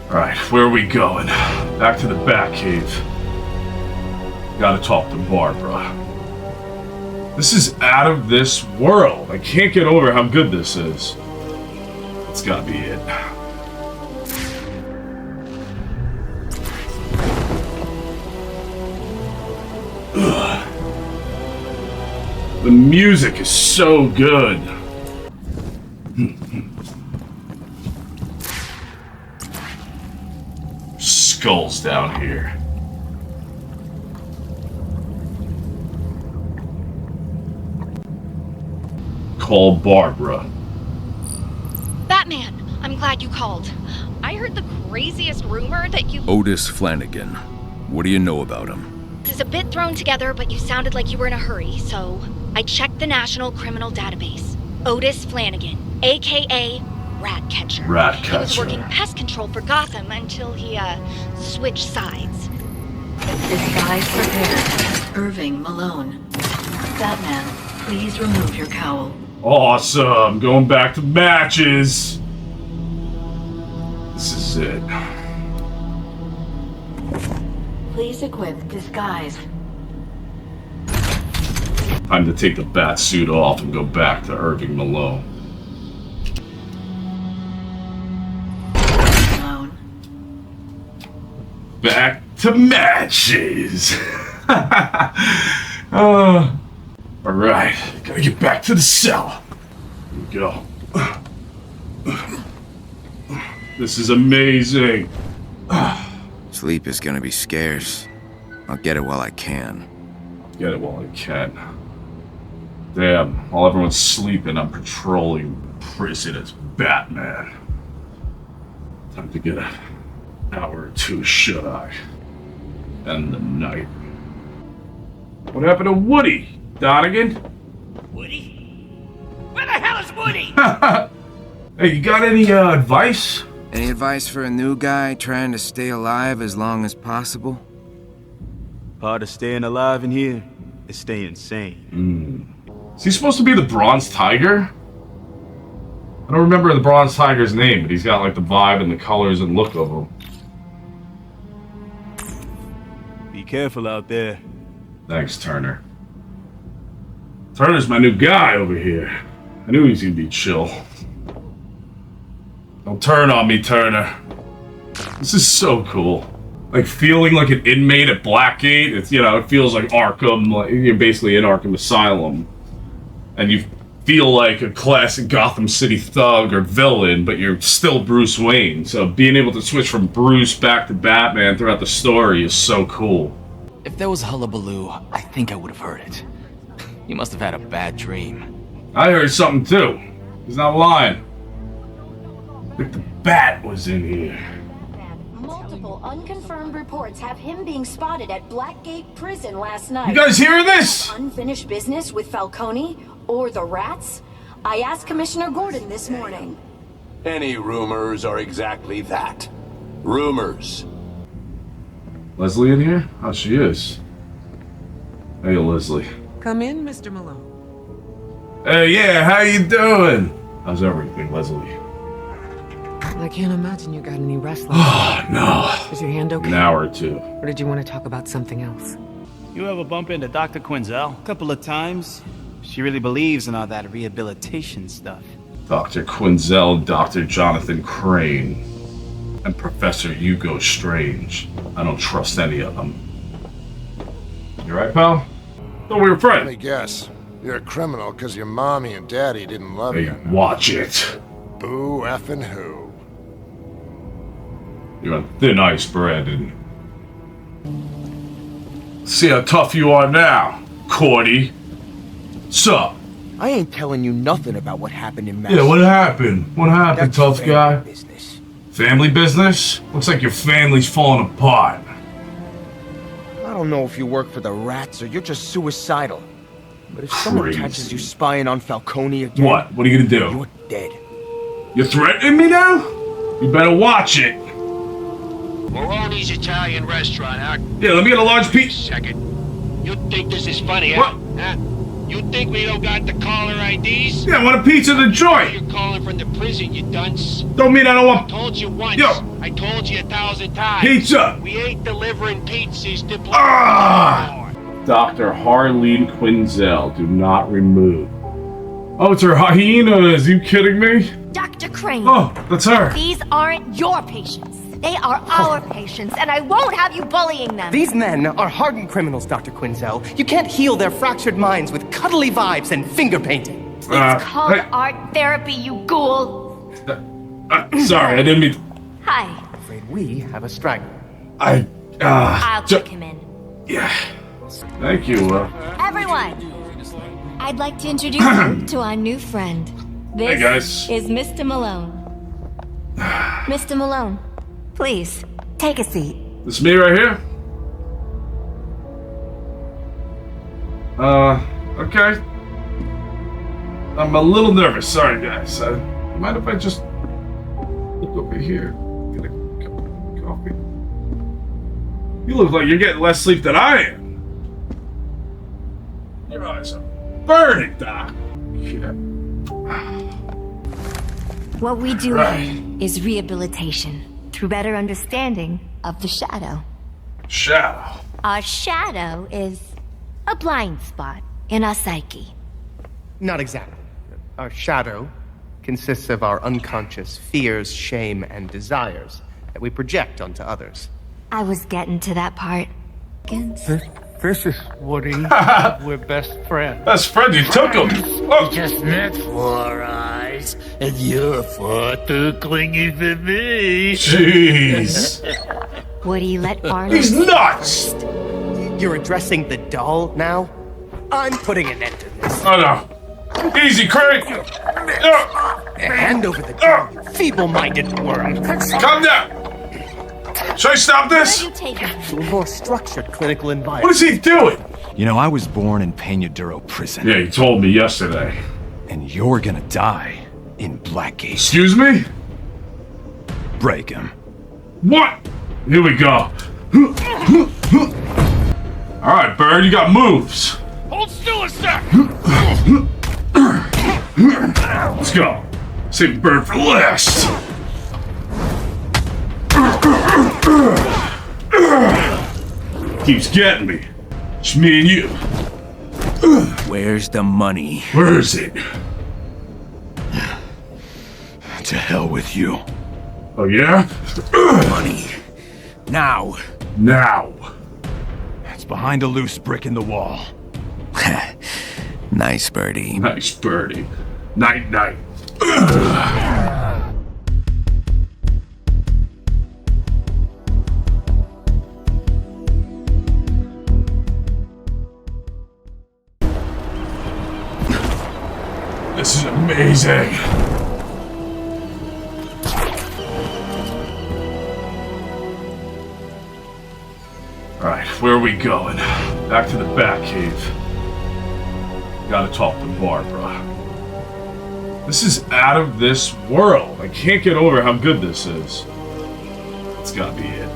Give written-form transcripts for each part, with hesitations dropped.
Alright, where are we going? Back to the Batcave. Gotta talk to Barbara. This is out of this world. I can't get over how good this is. It's gotta be it. Ugh. The music is so good. Skulls down here. Call Barbara. Batman, I'm glad you called. I heard the craziest rumor that you... Otis Flannegan. What do you know about him? This is a bit thrown together, but you sounded like you were in a hurry, so I checked the National Criminal Database. Otis Flannegan, a.k.a. Ratcatcher. Ratcatcher. He was working pest control for Gotham until he, switched sides. Disguise prepared. Irving Malone. Batman, please remove your cowl. Awesome. Going back to matches. This is it. Please equip disguise. Time to take the bat suit off and go back to Irving Malone. Malone. Back to matches. Alright, gotta get back to the cell. Here we go. This is amazing. Sleep is gonna be scarce. I'll get it while I can. Get it while I can. Damn, while everyone's sleeping, I'm patrolling the prison as Batman. Time to get an hour or two, should I? End the night. What happened to Woody? Donegan? Woody? Where the hell is Woody? Hey, you got any advice? Any advice for a new guy trying to stay alive as long as possible? Part of staying alive in here is staying sane. Is he supposed to be the Bronze Tiger? I don't remember the Bronze Tiger's name, but he's got like the vibe and the colors and look of him. Be careful out there. Thanks, Turner. Turner's my new guy over here. I knew he was gonna be chill. Don't turn on me, Turner. This is so cool. Like feeling like an inmate at Blackgate. It's, you know, it feels like Arkham. Like you're basically in Arkham Asylum, and you feel like a classic Gotham City thug or villain, but you're still Bruce Wayne. So being able to switch from Bruce back to Batman throughout the story is so cool. If there was hullabaloo, I think I would have heard it. You must have had a bad dream. I heard something too. He's not lying. I think the bat was in here. Multiple unconfirmed reports have him being spotted at Blackgate Prison last night. You guys hear this? Unfinished business with Falcone or the Rats? I asked Commissioner Gordon this morning. Any rumors are exactly that. Rumors. Leslie in here? Oh, she is. Hey, Leslie. Come in, Mr. Malone. Hey, yeah, how you doing? How's everything, Leslie? I can't imagine you got any rest last Oh, no. Is your hand okay? An hour or two. Or did you want to talk about something else? You ever bump into Dr. Quinzel? A couple of times. She really believes in all that rehabilitation stuff. Dr. Quinzel, Dr. Jonathan Crane, and Professor Hugo Strange. I don't trust any of them. You right, pal? Thought we were friends. Let me guess. You're a criminal because your mommy and daddy didn't love Hey, you. watch it. Boo effing who? You're on thin ice, Brandon. See how tough you are now, Cordy. Sup? I ain't telling you nothing about what happened in Mass. Yeah, what happened? What happened, That's tough guy? business. Family business? Looks like your family's falling apart. I don't know if you work for the Rats or you're just suicidal. But if someone catches you spying on Falcone again... What? What are you gonna do? You're dead. You're threatening me now? You better watch it. Maroni's Italian restaurant, Yeah, let me get a large piece. Second. You think this is funny, what? huh? You think we don't got the caller IDs? Yeah, I want a pizza in the joint. You're calling from the prison, you dunce. Don't mean I don't want... I told you once. Yo. I told you 1,000 times. Pizza. We ain't delivering pizzas to Dr. Harleen Quinzel, do not remove. Oh, it's her hyenas. Are you kidding me? Dr. Crane. Oh, that's her. These aren't your patients. They are our patients, and I won't have you bullying them. These men are hardened criminals, Dr. Quinzel. You can't heal their fractured minds with cuddly vibes and finger painting. It's called art therapy, you ghoul. Sorry, I didn't mean... Hi. I'm afraid we have a straggler. I'll check him in. Yeah. Thank you, Everyone, I'd like to introduce you to our new friend. This Hey, guys. is Mr. Malone. Mr. Malone, please, take a seat. This me right here? Okay. I'm a little nervous. Sorry, guys. Mind if I just look over here? Get a cup of coffee. You look like you're getting less sleep than I am. Your eyes are burning, Doc. Yeah. What we do here is rehabilitation through better understanding of the shadow. Shadow? Our shadow is a blind spot in our psyche. Not exactly. Our shadow consists of our unconscious fears, shame, and desires that we project onto others. I was getting to that part. This is Woody. We're best friends. Best friend, you took him. We just met 4 eyes, and you're far too clingy for me. Jeez. Woody, let Barney... He's nuts! You're addressing the doll now? I'm putting an end to this. Oh no. Easy, Craig! Hand over the doll, you feeble-minded worm. Calm down! Should I stop this? To a more structured clinical environment. What is he doing? You know, I was born in Peñadero Prison. Yeah, you told me yesterday. And you're gonna die in Blackgate. Excuse me? Break him. What? Here we go. Alright, Bird, you got moves. Hold still a sec! Let's go. Save Bird for last. Keeps getting me. It's me and you. Where's the money? Where is it? To hell with you. Oh, yeah? Money. Now. Now. It's behind a loose brick in the wall. Nice birdie. Nice birdie. Night, night. This is amazing. Alright, where are we going? Back to the Batcave. Gotta talk to Barbara. This is out of this world. I can't get over how good this is. It's gotta be it.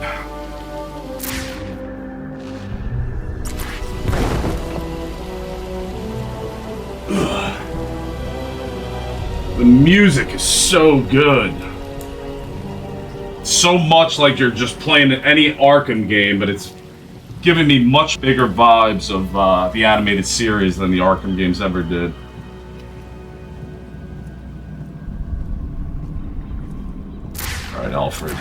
Ugh. The music is so good. So much like you're just playing any Arkham game, but it's giving me much bigger vibes of the animated series than the Arkham games ever did. Alright, Alfred.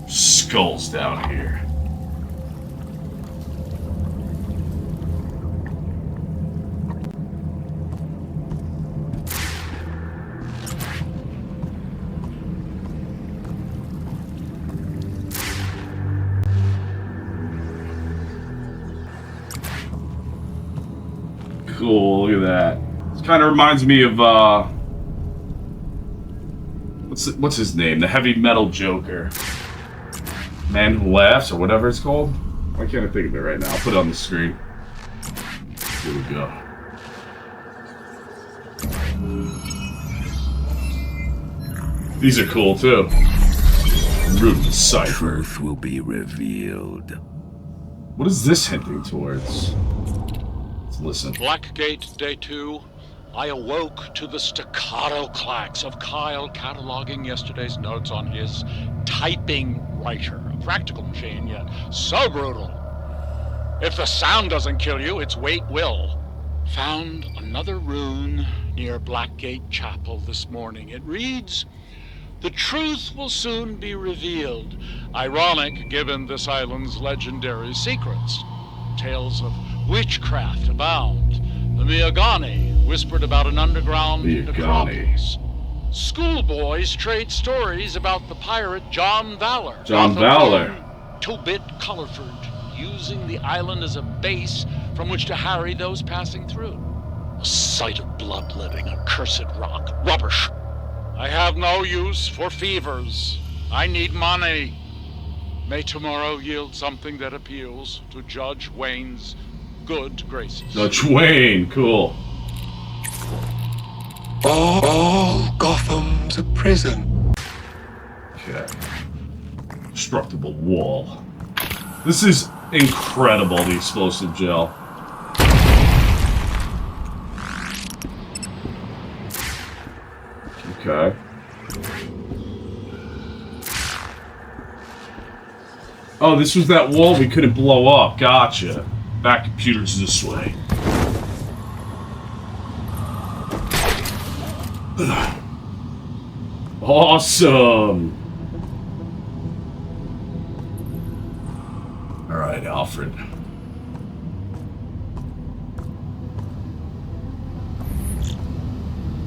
Skulls down here. Cool, look at that. This kind of reminds me of, what's his name? The heavy metal Joker. Man Who Laughs, or whatever it's called. Why can't I think of it right now? I'll put it on the screen. Here we go. These are cool, too. Rune Deciphered. Truth will be revealed. What is this hinting towards? Let's listen. Blackgate, Day 2. I awoke to the staccato clacks of Kyle cataloging yesterday's notes on his typing writer. A practical machine, yet so brutal. If the sound doesn't kill you, its weight will. Found another rune near Blackgate Chapel this morning. It reads, "The truth will soon be revealed." Ironic, given this island's legendary secrets. Tales of witchcraft abound. The Miagani whispered about an underground necropolis. Schoolboys trade stories about the pirate John Valor. John Valor. Two-bit Colorford, using the island as a base from which to harry those passing through. A sight of bloodletting, a cursed rock. Rubbish. I have no use for fevers. I need money. May tomorrow yield something that appeals to Judge Wayne's good graces. Judge Wayne, cool. All Gotham's a prison. Okay. Destructible wall. This is incredible, the explosive gel. Okay. Oh, this was that wall we couldn't blow up. Gotcha. Back computers this way. Awesome. Alright, Alfred.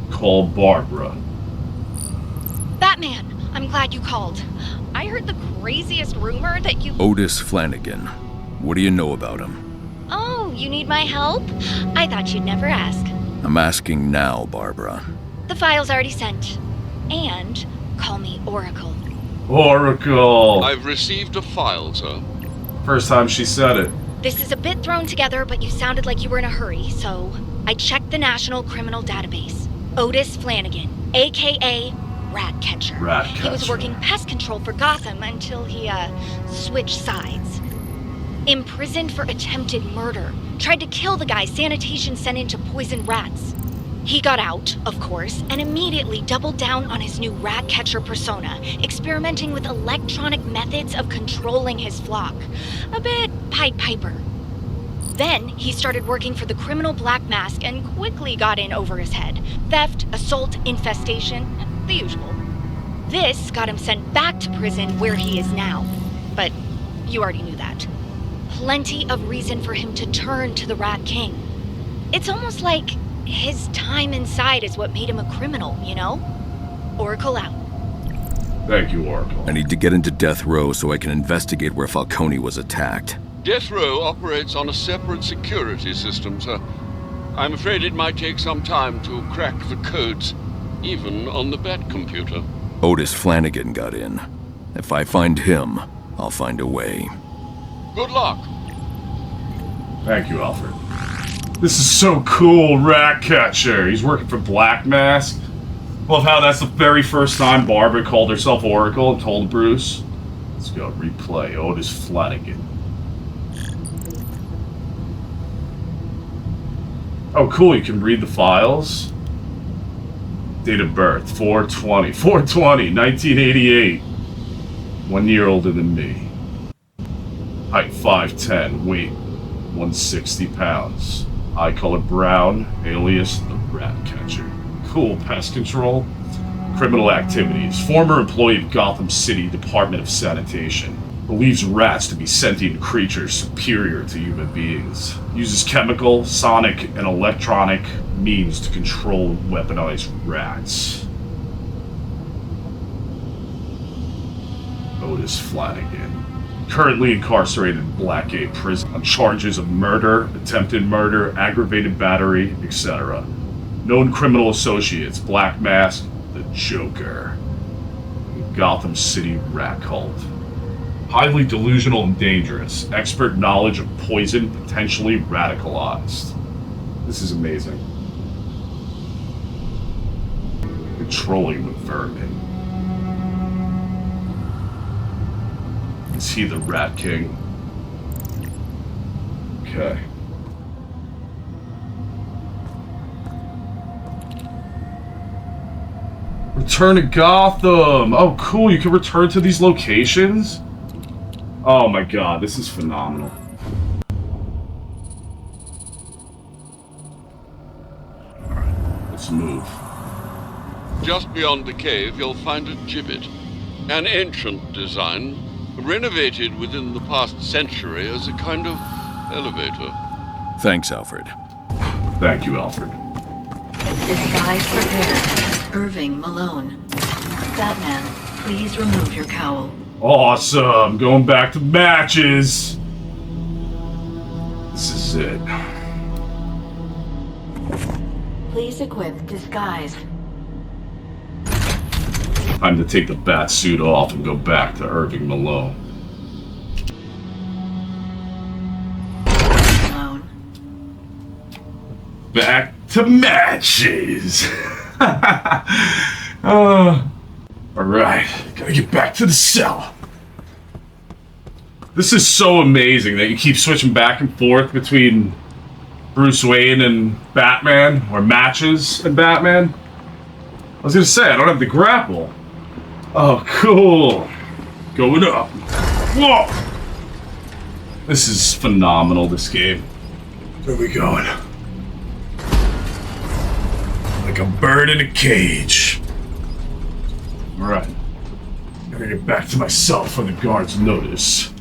Call Barbara. Batman, I'm glad you called. I heard the craziest rumor that you... Otis Flannegan. What do you know about him? Oh, you need my help? I thought you'd never ask. I'm asking now, Barbara. The file's already sent. And call me Oracle. Oracle! I've received a file, sir. First time she said it. This is a bit thrown together, but you sounded like you were in a hurry, so I checked the National Criminal Database. Otis Flannegan, a.k.a. Ratcatcher. Ratcatcher. He was working pest control for Gotham until he, switched sides. Imprisoned for attempted murder. Tried to kill the guy sanitation sent in to poison rats. He got out, of course, and immediately doubled down on his new Ratcatcher persona, experimenting with electronic methods of controlling his flock. A bit Pied Piper. Then he started working for the criminal Black Mask and quickly got in over his head. Theft, assault, infestation, the usual. This got him sent back to prison where he is now. But you already knew that. Plenty of reason for him to turn to the Rat King. It's almost like his time inside is what made him a criminal, you know? Oracle out. Thank you, Oracle. I need to get into death row so I can investigate where Falcone was attacked. Death Row operates on a separate security system, sir. I'm afraid it might take some time to crack the codes, even on the Bat computer. Otis Flannegan got in. If I find him, I'll find a way. Good luck. Thank you, Alfred. This is so cool, Ratcatcher. He's working for Black Mask. Love how that's the very first time Barbara called herself Oracle and told Bruce. Let's go replay Otis Flannegan. Oh, cool, you can read the files. Date of birth, 4/20, 1988. 1 year older than me. Height 5'10", weight 160 pounds. Eye color brown, alias the Ratcatcher. Cool, pest control. Criminal activities. Former employee of Gotham City Department of Sanitation. Believes rats to be sentient creatures superior to human beings. Uses chemical, sonic, and electronic means to control and weaponize rats. Otis Flannegan. Currently incarcerated in Blackgate Prison on charges of murder, attempted murder, aggravated battery, etc. Known criminal associates: Black Mask, the Joker, and Gotham City Rat Cult. Highly delusional and dangerous. Expert knowledge of poison, potentially radicalized. This is amazing. Controlling the vermin. Is he the Rat King? Okay. Return to Gotham! Oh, cool, you can return to these locations? Oh my god, this is phenomenal. Alright, let's move. Just beyond the cave, you'll find a gibbet. An ancient design, renovated within the past century as a kind of elevator. Thanks, Alfred. Thank you, Alfred. Disguise prepared. Irving Malone. Batman, please remove your cowl. Awesome! Going back to matches! This is it. Please equip disguise. Time to take the bat suit off and go back to Irving Malone. Malone. Back to matches! Alright, gotta get back to the cell. This is so amazing that you keep switching back and forth between Bruce Wayne and Batman, or matches and Batman. I was gonna say, I don't have to grapple. Oh, cool. Going up. Whoa! This is phenomenal, this game. Where are we going? Like a bird in a cage. Alright. Gotta get back to my cell before the guards notice.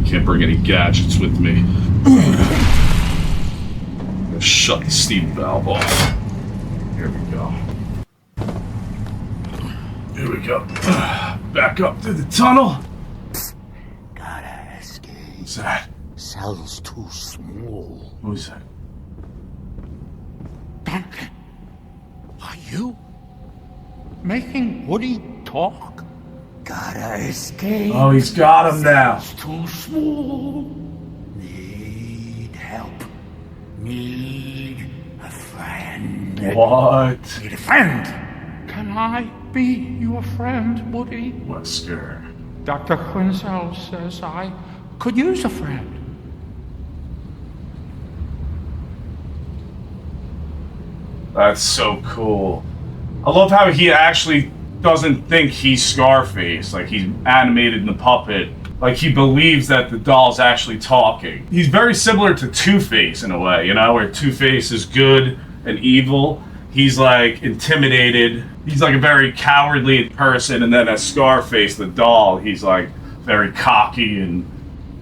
Can't bring any gadgets with me. Gotta shut the steam valve off. Here we go. Here we go. Back up through the tunnel. Gotta escape. What's that? Cell's too small. Who's that? Duncan, are you making Woody talk? Gotta escape. Oh, he's got him now. It's too small. Need help. Need a friend. What? Need a friend. Can I be your friend, Woody? Wesker. Dr. Quinzel says I could use a friend. That's so cool. I love how he actually doesn't think he's Scarface, like he's animated in the puppet. Like he believes that the doll's actually talking. He's very similar to Two-Face in a way, you know, where Two-Face is good and evil. He's like intimidated. He's like a very cowardly person, and then as Scarface, the doll, he's like very cocky and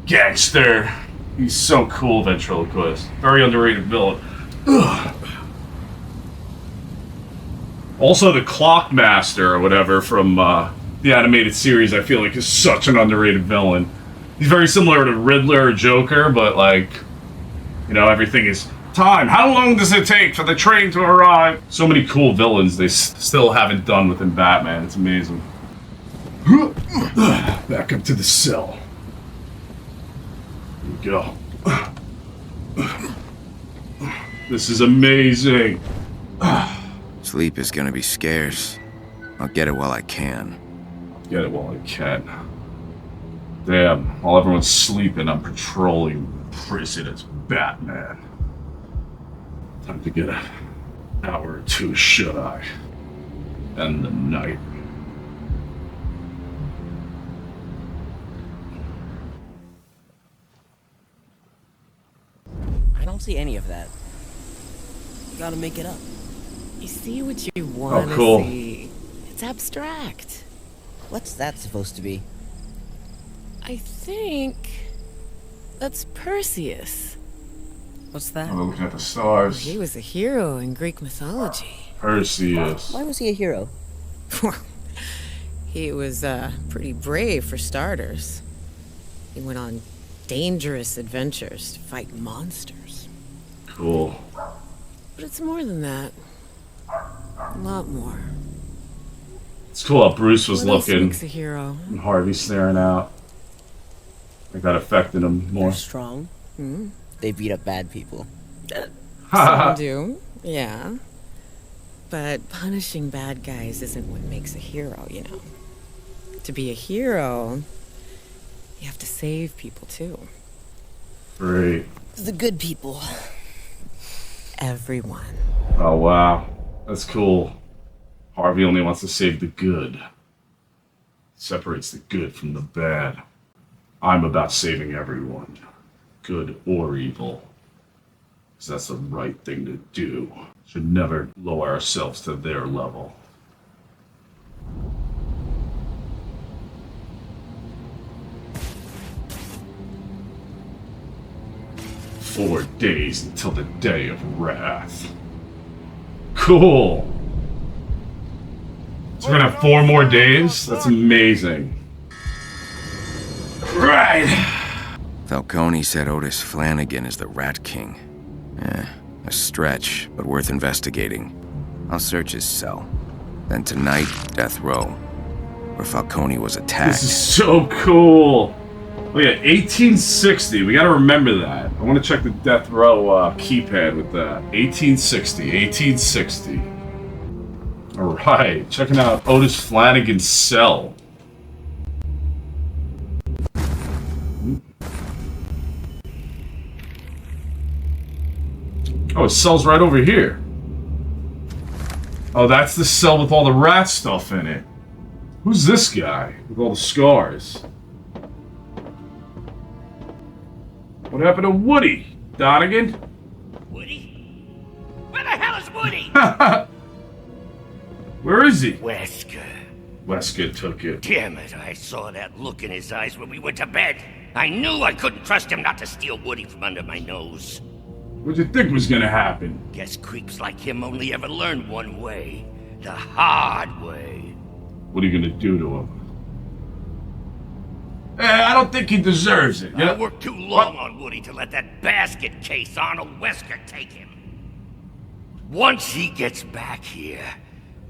gangster. He's so cool, Ventriloquist. Very underrated villain. Ugh. Also, the Clockmaster or whatever from the animated series, I feel like is such an underrated villain. He's very similar to Riddler or Joker, but like, you know, everything is time. How long does it take for the train to arrive? So many cool villains they still haven't done within Batman. It's amazing. Back up to the cell. Here we go. This is amazing. Sleep is gonna be scarce. I'll get it while I can. Get it while I can. Damn, while everyone's sleeping, I'm patrolling the prison as Batman. Time to get an hour or two, should I? End the night. I don't see any of that. You gotta make it up. You see what you want to cool. see. It's abstract. What's that supposed to be? I think that's Perseus. What's that? I'm looking at the stars. He was a hero in Greek mythology. Perseus. Why was he a hero? He was pretty brave for starters. He went on dangerous adventures to fight monsters. Cool. But it's more than that. A lot more. It's cool how Bruce was What else looking. makes a hero? And Harvey staring out. I think that affected him more. They're strong. They beat up bad people. Some do, yeah. But punishing bad guys isn't what makes a hero, you know. To be a hero, you have to save people too. Great. The good people. Everyone. Oh, wow. That's cool. Harvey only wants to save the good. Separates the good from the bad. I'm about saving everyone. Good or evil. Because that's the right thing to do. Should never lower ourselves to their level. "4 days until the day of wrath." Cool. So we're gonna have 4 more days? That's amazing. Right. Falcone said Otis Flannegan is the Rat King. A stretch, but worth investigating. I'll search his cell. Then tonight, death row, where Falcone was attacked. This is so cool. Oh yeah, 1860. We gotta remember that. I want to check the death row keypad with that. 1860. 1860. All right, checking out Otis Flannegan's cell. Oh, his cell's right over here. Oh, that's the cell with all the rat stuff in it. Who's this guy with all the scars? What happened to Woody? Donegan? Woody? Where the hell is Woody? Where is he? Wesker. Wesker took it. Damn it, I saw that look in his eyes when we went to bed. I knew I couldn't trust him not to steal Woody from under my nose. What'd you think was gonna happen? Guess creeps like him only ever learn one way. The hard way. What are you gonna do to him? I don't think he deserves it. I worked too long on Woody to let that basket case Arnold Wesker take him. Once he gets back here,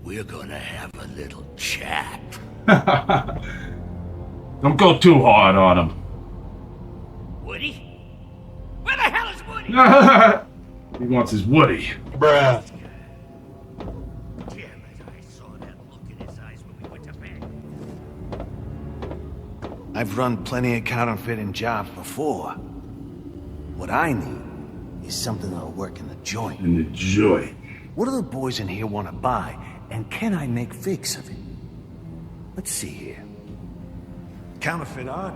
we're gonna have a little chat. Don't go too hard on him. Woody? Where the hell is Woody? He wants his Woody. Bruh. Damn it, I saw that look in his eyes when we went to bed. I've run plenty of counterfeiting jobs before. What I need is something that'll work in the joint. In the joint? What do the boys in here want to buy, and can I make fakes of it? Let's see here. Counterfeit art?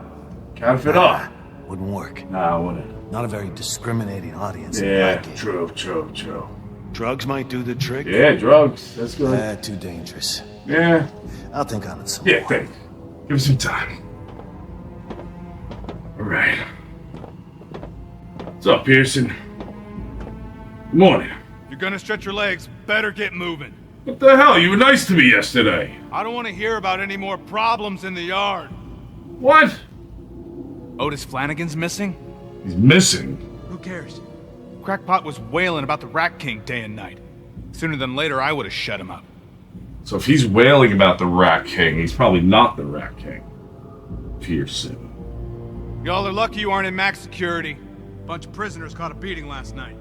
Counterfeit art? Wouldn't work. Nah, wouldn't. Not a very discriminating audience. Yeah, true. Drugs might do the trick. Yeah, drugs. That's good. Too dangerous. Yeah. I'll think on it some Yeah, more. think. Give us some time. Alright. What's up, Pearson? Good morning. You're gonna stretch your legs, better get moving. What the hell? You were nice to me yesterday. I don't want to hear about any more problems in the yard. What? Otis Flannegan's missing? He's missing? Who cares? Crackpot was wailing about the Rat King day and night. Sooner than later, I would have shut him up. So if he's wailing about the Rat King, he's probably not the Rat King. Pearson. Y'all are lucky you aren't in max security. Bunch of prisoners caught a beating last night.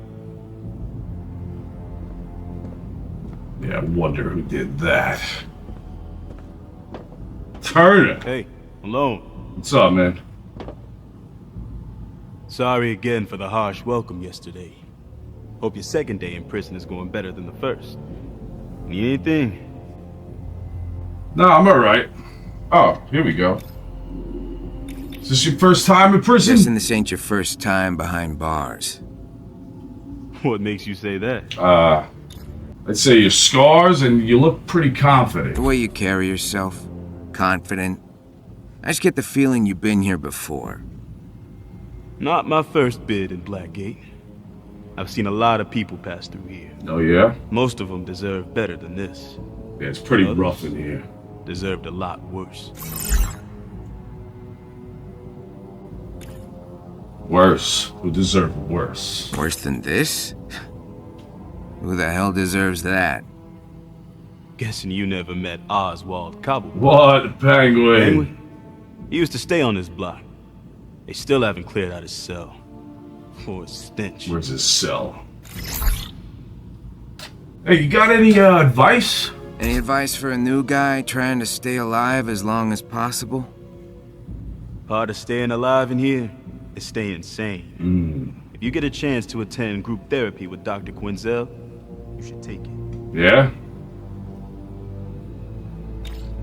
Yeah, I wonder who did that. Turner! Hey, Malone. What's up, man? Sorry again for the harsh welcome yesterday. Hope your second day in prison is going better than the first. Need anything? No, I'm alright. Oh, here we go. Is this your first time in prison? Guessing this ain't your first time behind bars. What makes you say that? I'd say your scars and you look pretty confident. The way you carry yourself. Confident. I just get the feeling you've been here before. Not my first bid in Blackgate. I've seen a lot of people pass through here. Oh, yeah? Most of them deserve better than this. Yeah, it's pretty rough in here. Deserved a lot worse. Worse? Who deserved worse? Worse than this? Who the hell deserves that? Guessing you never met Oswald Cobble. What? Penguin? He used to stay on this block. They still haven't cleared out his cell. For a stench. Where's his cell? Hey, you got any advice? Any advice for a new guy trying to stay alive as long as possible? Part of staying alive in here is staying sane. If you get a chance to attend group therapy with Dr. Quinzel, you should take it. Yeah?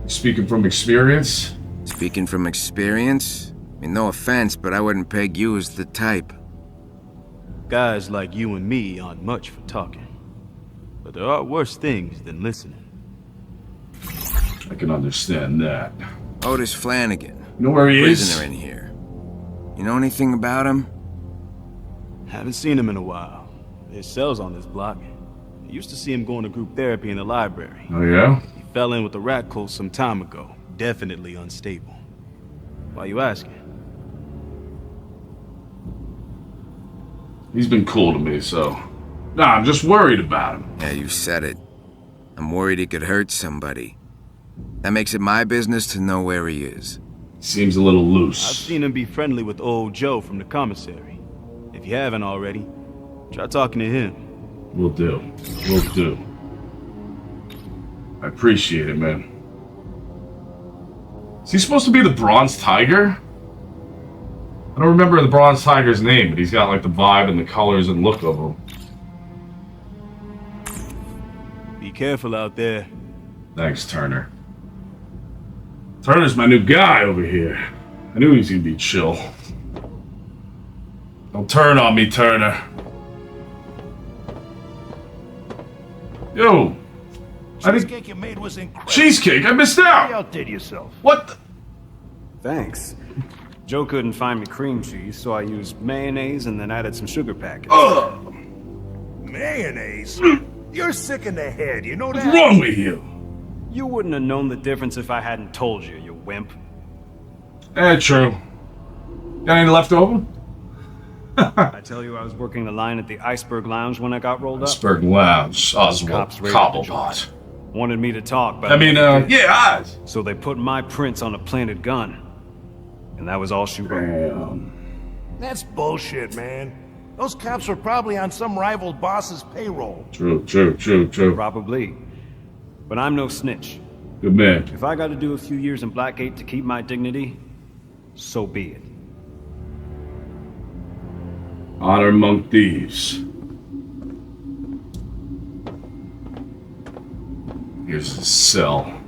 Speaking from experience? Speaking from experience? I mean, no offense, but I wouldn't peg you as the type. Guys like you and me aren't much for talking. But there are worse things than listening. I can understand that. Otis Flannegan. You know where he is? Prisoner in here. You know anything about him? Haven't seen him in a while. His cell's on this block. I used to see him going to group therapy in the library. Oh, yeah? He fell in with the rat cult some time ago. Definitely unstable. Why you asking? He's been cool to me, so... Nah, I'm just worried about him. Yeah, you said it. I'm worried he could hurt somebody. That makes it my business to know where he is. Seems a little loose. I've seen him be friendly with old Joe from the commissary. If you haven't already, try talking to him. Will do. Will do. I appreciate it, man. Is he supposed to be the Bronze Tiger? I don't remember the Bronze Tiger's name, but he's got like the vibe and the colors and look of him. Be careful out there. Thanks, Turner. Turner's my new guy over here. I knew he was gonna be chill. Don't turn on me, Turner. Yo! Cheesecake you made was incredible. Cheesecake? I missed out! You outdid yourself. What the? Thanks. Joe couldn't find me cream cheese, so I used mayonnaise and then added some sugar packets. Ugh! Mayonnaise? You're sick in the head, you know that? What's wrong with you? You wouldn't have known the difference if I hadn't told you, you wimp. True. Got any left over? I tell you I was working the line at the Iceberg Lounge when I got rolled up. Iceberg Lounge. Oswald Cobblepot. Wanted me to talk, but yeah, eyes. So they put my prints on a planted gun. And that was all she wrote. That's bullshit, man. Those cops were probably on some rival boss's payroll. True. Probably. But I'm no snitch. Good man. If I gotta do a few years in Blackgate to keep my dignity, so be it. Honor among thieves. Here's the cell.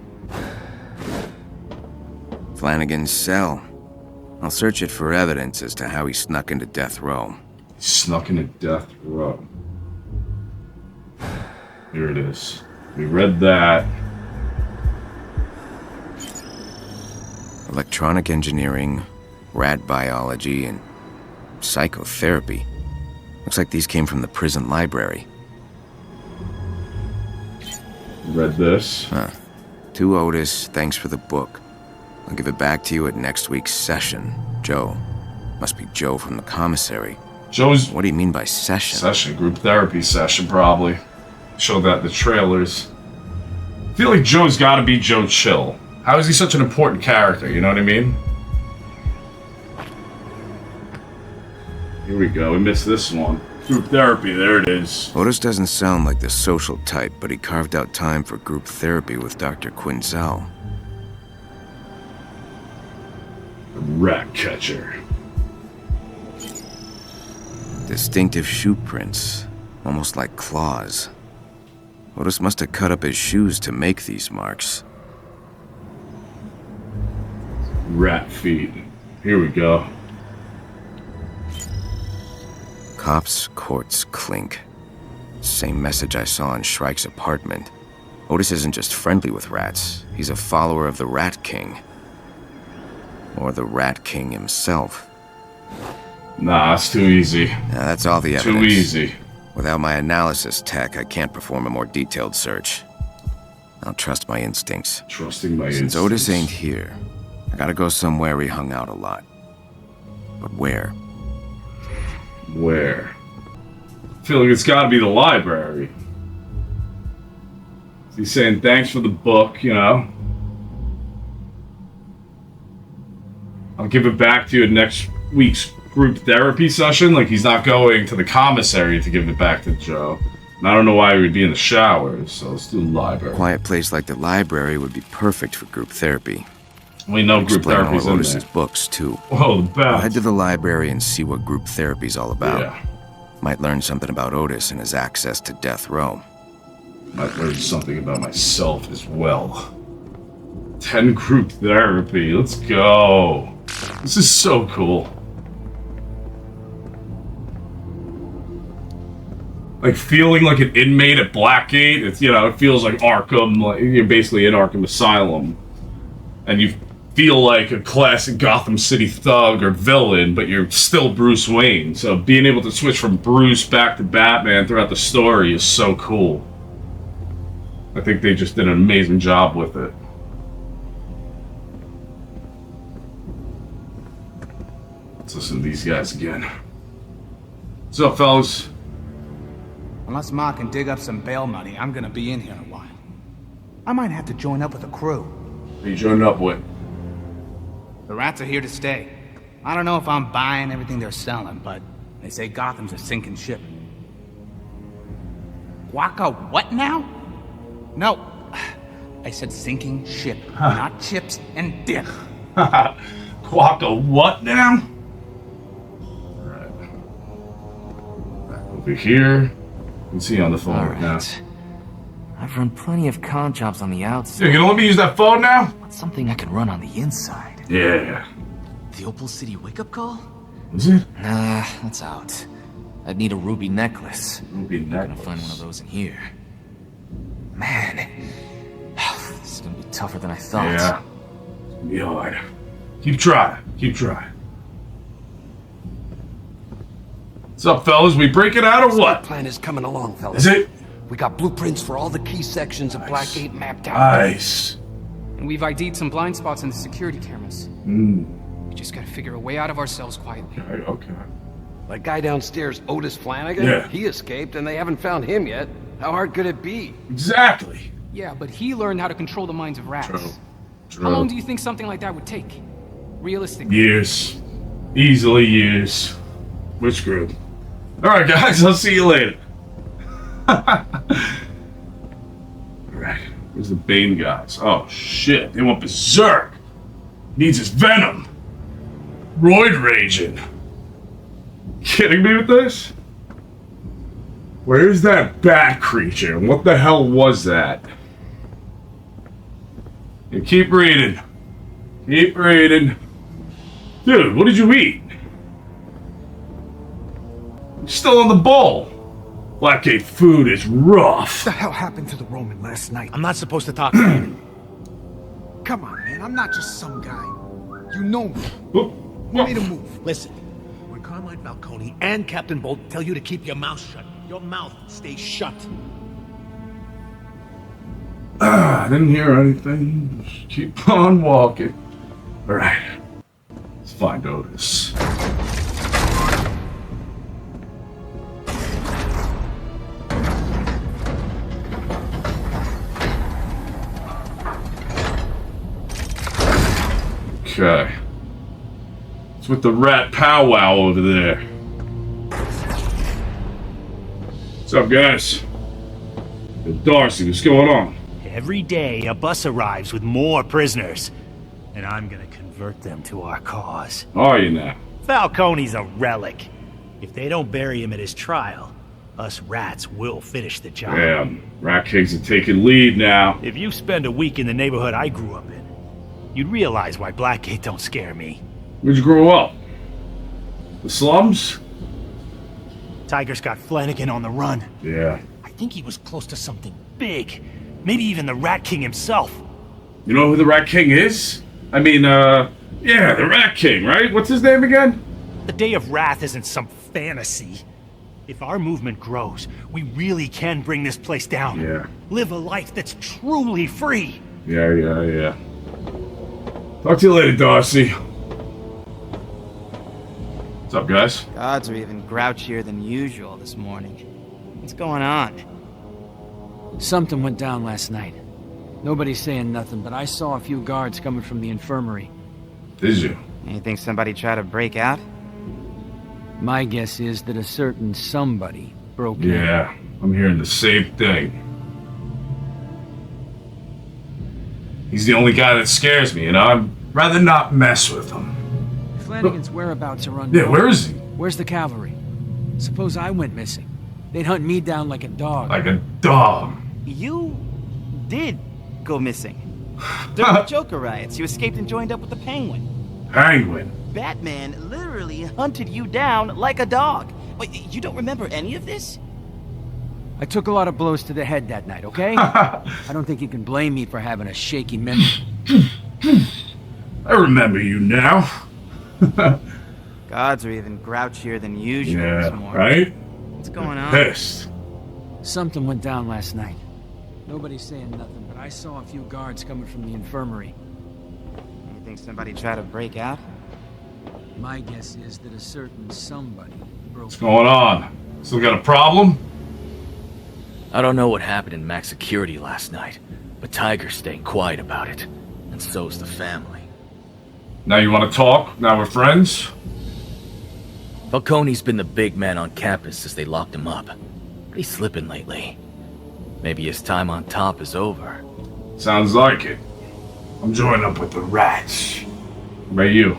Flannegan's cell. I'll search it for evidence as to how he snuck into death row. Snuck into death row. Here it is. We read that. Electronic engineering, rat biology, and psychotherapy. Looks like these came from the prison library. Read this. Huh. To Otis, thanks for the book. I'll give it back to you at next week's session. Joe. Must be Joe from the commissary. Joe's... What do you mean by session? Session. Group therapy session, probably. Showed that in the trailers. I feel like Joe's gotta be Joe Chill. How is he such an important character, you know what I mean? Here we go, we missed this one. Group therapy, there it is. Otis doesn't sound like the social type, but he carved out time for group therapy with Dr. Quinzel. Rat catcher. Distinctive shoe prints, almost like claws. Otis must have cut up his shoes to make these marks. Rat feet. Here we go. Cops' courts clink. Same message I saw in Shrike's apartment. Otis isn't just friendly with rats, he's a follower of the Rat King. Or the Rat King himself. Nah, it's too easy. That's all the evidence. Too easy. Without my analysis tech, I can't perform a more detailed search. I'll trust my instincts. Trusting my instincts. Since Otis ain't here, I gotta go somewhere he hung out a lot. But where? Where? I feel like it's gotta be the library. He's saying thanks for the book, you know? I'll give it back to you at next week's group therapy session. Like, he's not going to the commissary to give it back to Joe. And I don't know why he would be in the showers, so let's do the library. A quiet place like the library would be perfect for group therapy. We know group therapy's in Otis's there. books, too. Oh, the best. I'll head to the library and see what group therapy's all about. Yeah. Might learn something about Otis and his access to death row. Might learn something about myself as well. 10 group therapy, let's go. This is so cool. Like feeling like an inmate at Blackgate, it's, you know, it feels like Arkham, like you're basically in Arkham Asylum. And you feel like a classic Gotham City thug or villain, but you're still Bruce Wayne. So being able to switch from Bruce back to Batman throughout the story is so cool. I think they just did an amazing job with it. Let's listen to these guys again. What's up, fellas? Unless Ma can dig up some bail money, I'm gonna be in here a while. I might have to join up with a crew. Who you joining up with? The rats are here to stay. I don't know if I'm buying everything they're selling, but they say Gotham's a sinking ship. Waka what now? No, I said sinking ship, not chips and dip. Quaka what now? Alright. Back over here. You can see on the phone right now. I've run plenty of con jobs on the outside. You gonna let me use that phone now? What's something I can run on the inside? Yeah. The Opal City wake-up call? Is it? Nah, that's out. I'd need a ruby necklace. Ruby necklace. I'm gonna find one of those in here. Man, this is gonna be tougher than I thought. Yeah. It's gonna be hard. Keep trying. Keep trying. What's up, fellas? We break it out or what? Plan is coming along, fellas. Is it? We got blueprints for all the key sections of Blackgate mapped out. Nice. And we've ID'd some blind spots in the security cameras. We just gotta figure a way out of ourselves quietly. Okay. That guy downstairs, Otis Flannegan? Yeah. He escaped and they haven't found him yet. How hard could it be? Exactly. Yeah, but he learned how to control the minds of rats. True. How long do you think something like that would take? Realistically. Years. Easily years. Which group? Alright, guys, I'll see you later. Alright, where's the Bane guys? Oh, shit, they went berserk. Needs his venom. Roid raging. Kidding me with this? Where's that bat creature? What the hell was that? You keep reading. Keep reading. Dude, what did you eat? You're still on the bowl. Blackgate food is rough. What the hell happened to the Roman last night? I'm not supposed to talk about it. Come on, man. I'm not just some guy. You know me. You need to move. Listen, when Carmine Falcone and Captain Bolt tell you to keep your mouth shut, your mouth stays shut. I didn't hear anything. Just keep on walking. Alright. Let's find Otis. Okay. It's with the rat powwow over there. What's up, guys? Hey, Darcy, what's going on? Every day, a bus arrives with more prisoners. And I'm gonna convert them to our cause. Are you now? Falcone's a relic. If they don't bury him at his trial, us rats will finish the job. Damn, Rat Kings are taking lead now. If you spend a week in the neighborhood I grew up in, you'd realize why Blackgate don't scare me. Where'd you grow up? The slums? Tiger's got Flannegan on the run. Yeah. I think he was close to something big. Maybe even the Rat King himself. You know who the Rat King is? I mean, yeah, the Rat King, right? What's his name again? The Day of Wrath isn't some fantasy. If our movement grows, we really can bring this place down. Yeah. Live a life that's truly free. Yeah. Talk to you later, Darcy. What's up, guys? Gods are even grouchier than usual this morning. What's going on? Something went down last night. Nobody's saying nothing, but I saw a few guards coming from the infirmary. Did you? You think somebody tried to break out? My guess is that a certain somebody broke in. Yeah, I'm hearing the same thing. He's the only guy that scares me, I'd rather not mess with him. Flannegan's whereabouts are unknown. Yeah, where is he? Where's the cavalry? Suppose I went missing. They'd hunt me down like a dog. Like a dog. You did go missing. During the Joker riots, you escaped and joined up with the Penguin. Penguin? Batman literally hunted you down like a dog. Wait, you don't remember any of this? I took a lot of blows to the head that night, okay? I don't think you can blame me for having a shaky memory. I remember you now. Gods are even grouchier than usual this morning. Right? What's going on? Pissed. Something went down last night. Nobody's saying nothing, but I saw a few guards coming from the infirmary. You think somebody tried to break out? My guess is that a certain somebody broke. What's going on? Still got a problem? I don't know what happened in max security last night, but Tiger's staying quiet about it, and so's the family. Now you want to talk? Now we're friends? Falcone's been the big man on campus since they locked him up. But he's slipping lately. Maybe his time on top is over. Sounds like it. I'm joining up with the rats. What about you?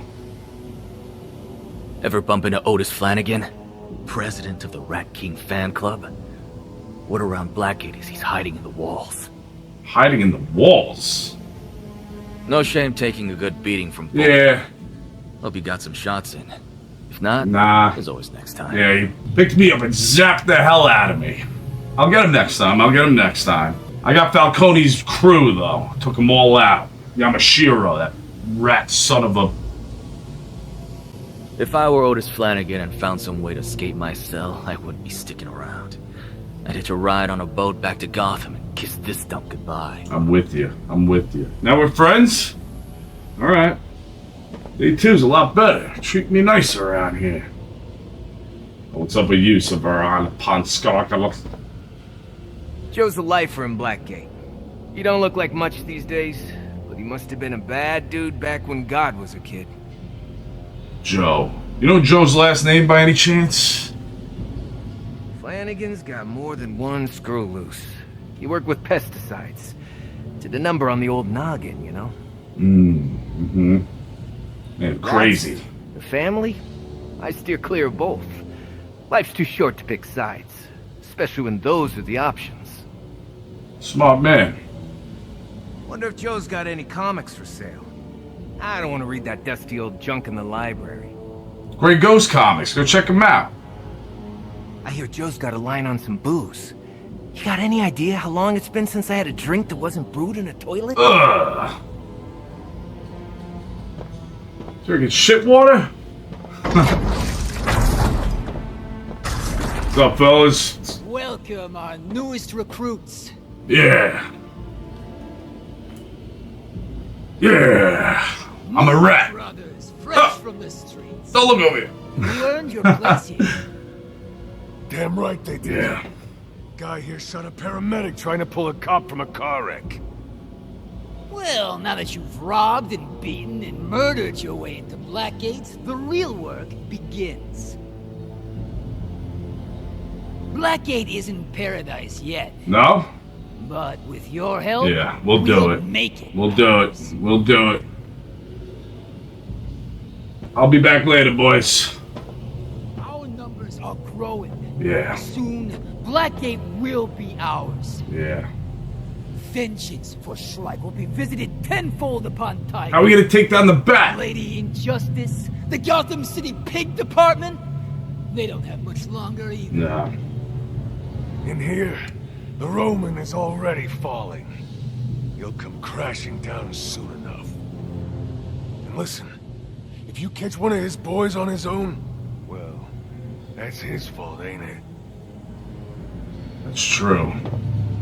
Ever bump into Otis Flannegan? President of the Rat King fan club? Word around Blackgate is he's hiding in the walls. Hiding in the walls? No shame taking a good beating from both. Yeah. Hope you got some shots in. If not, there's always next time. Yeah, he picked me up and zapped the hell out of me. I'll get him next time. I got Falcone's crew, though. Took them all out. Yamashiro, that rat son of a... If I were Otis Flannegan and found some way to escape my cell, I wouldn't be sticking around. I'd hitch a ride on a boat back to Gotham and kiss this dump goodbye. I'm with you. Now we're friends? Alright. Day two's a lot better. Treat me nicer around here. What's up with you, Severan Ponskarkalos? Joe's a lifer in Blackgate. He don't look like much these days, but he must have been a bad dude back when God was a kid. Joe. You know Joe's last name by any chance? Flanagan's got more than one screw loose. He worked with pesticides. Did the number on the old noggin, you know? Mm-hmm. Man, crazy. That's the family? I steer clear of both. Life's too short to pick sides, especially when those are the options. Smart man. Wonder if Joe's got any comics for sale. I don't want to read that dusty old junk in the library. Great Ghost Comics. Go check them out. I hear Joe's got a line on some booze. You got any idea how long it's been since I had a drink that wasn't brewed in a toilet? Ugh. Drinking shit water? What's up, fellas? Welcome, our newest recruits. Yeah. I'm a rat. Brothers, fresh from the streets. Don't look over here. You earned your place here. Damn right they did. Yeah. Guy here shot a paramedic trying to pull a cop from a car wreck. Well, now that you've robbed and beaten and murdered your way into Blackgate, the real work begins. Blackgate isn't paradise yet. No? But with your help, yeah, we'll do it. Make it. We'll do it. I'll be back later, boys. Our numbers are growing. Yeah. Soon, Blackgate will be ours. Yeah. Vengeance for Schleich will be visited tenfold upon Tiger. How are we gonna take down the Bat? Lady Injustice, the Gotham City Pig Department, they don't have much longer either. No. In here, the Roman is already falling. He'll come crashing down soon enough. And listen, if you catch one of his boys on his own, well, that's his fault, ain't it? That's true.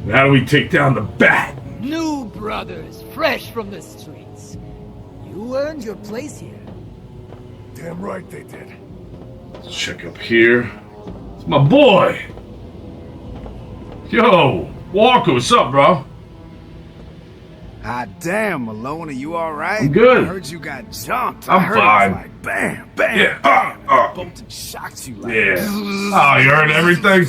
How do we take down the Bat? New brothers, fresh from the streets. You earned your place here. Damn right they did. Let's check up here. It's my boy. Yo, Walker, what's up, bro? Ah, damn, Malone, are you alright? I'm good. I heard you got jumped. I'm I heard fine. It was like bam, bam, Yeah. bam. Bolton shocked you like Yeah. Oh, you heard everything?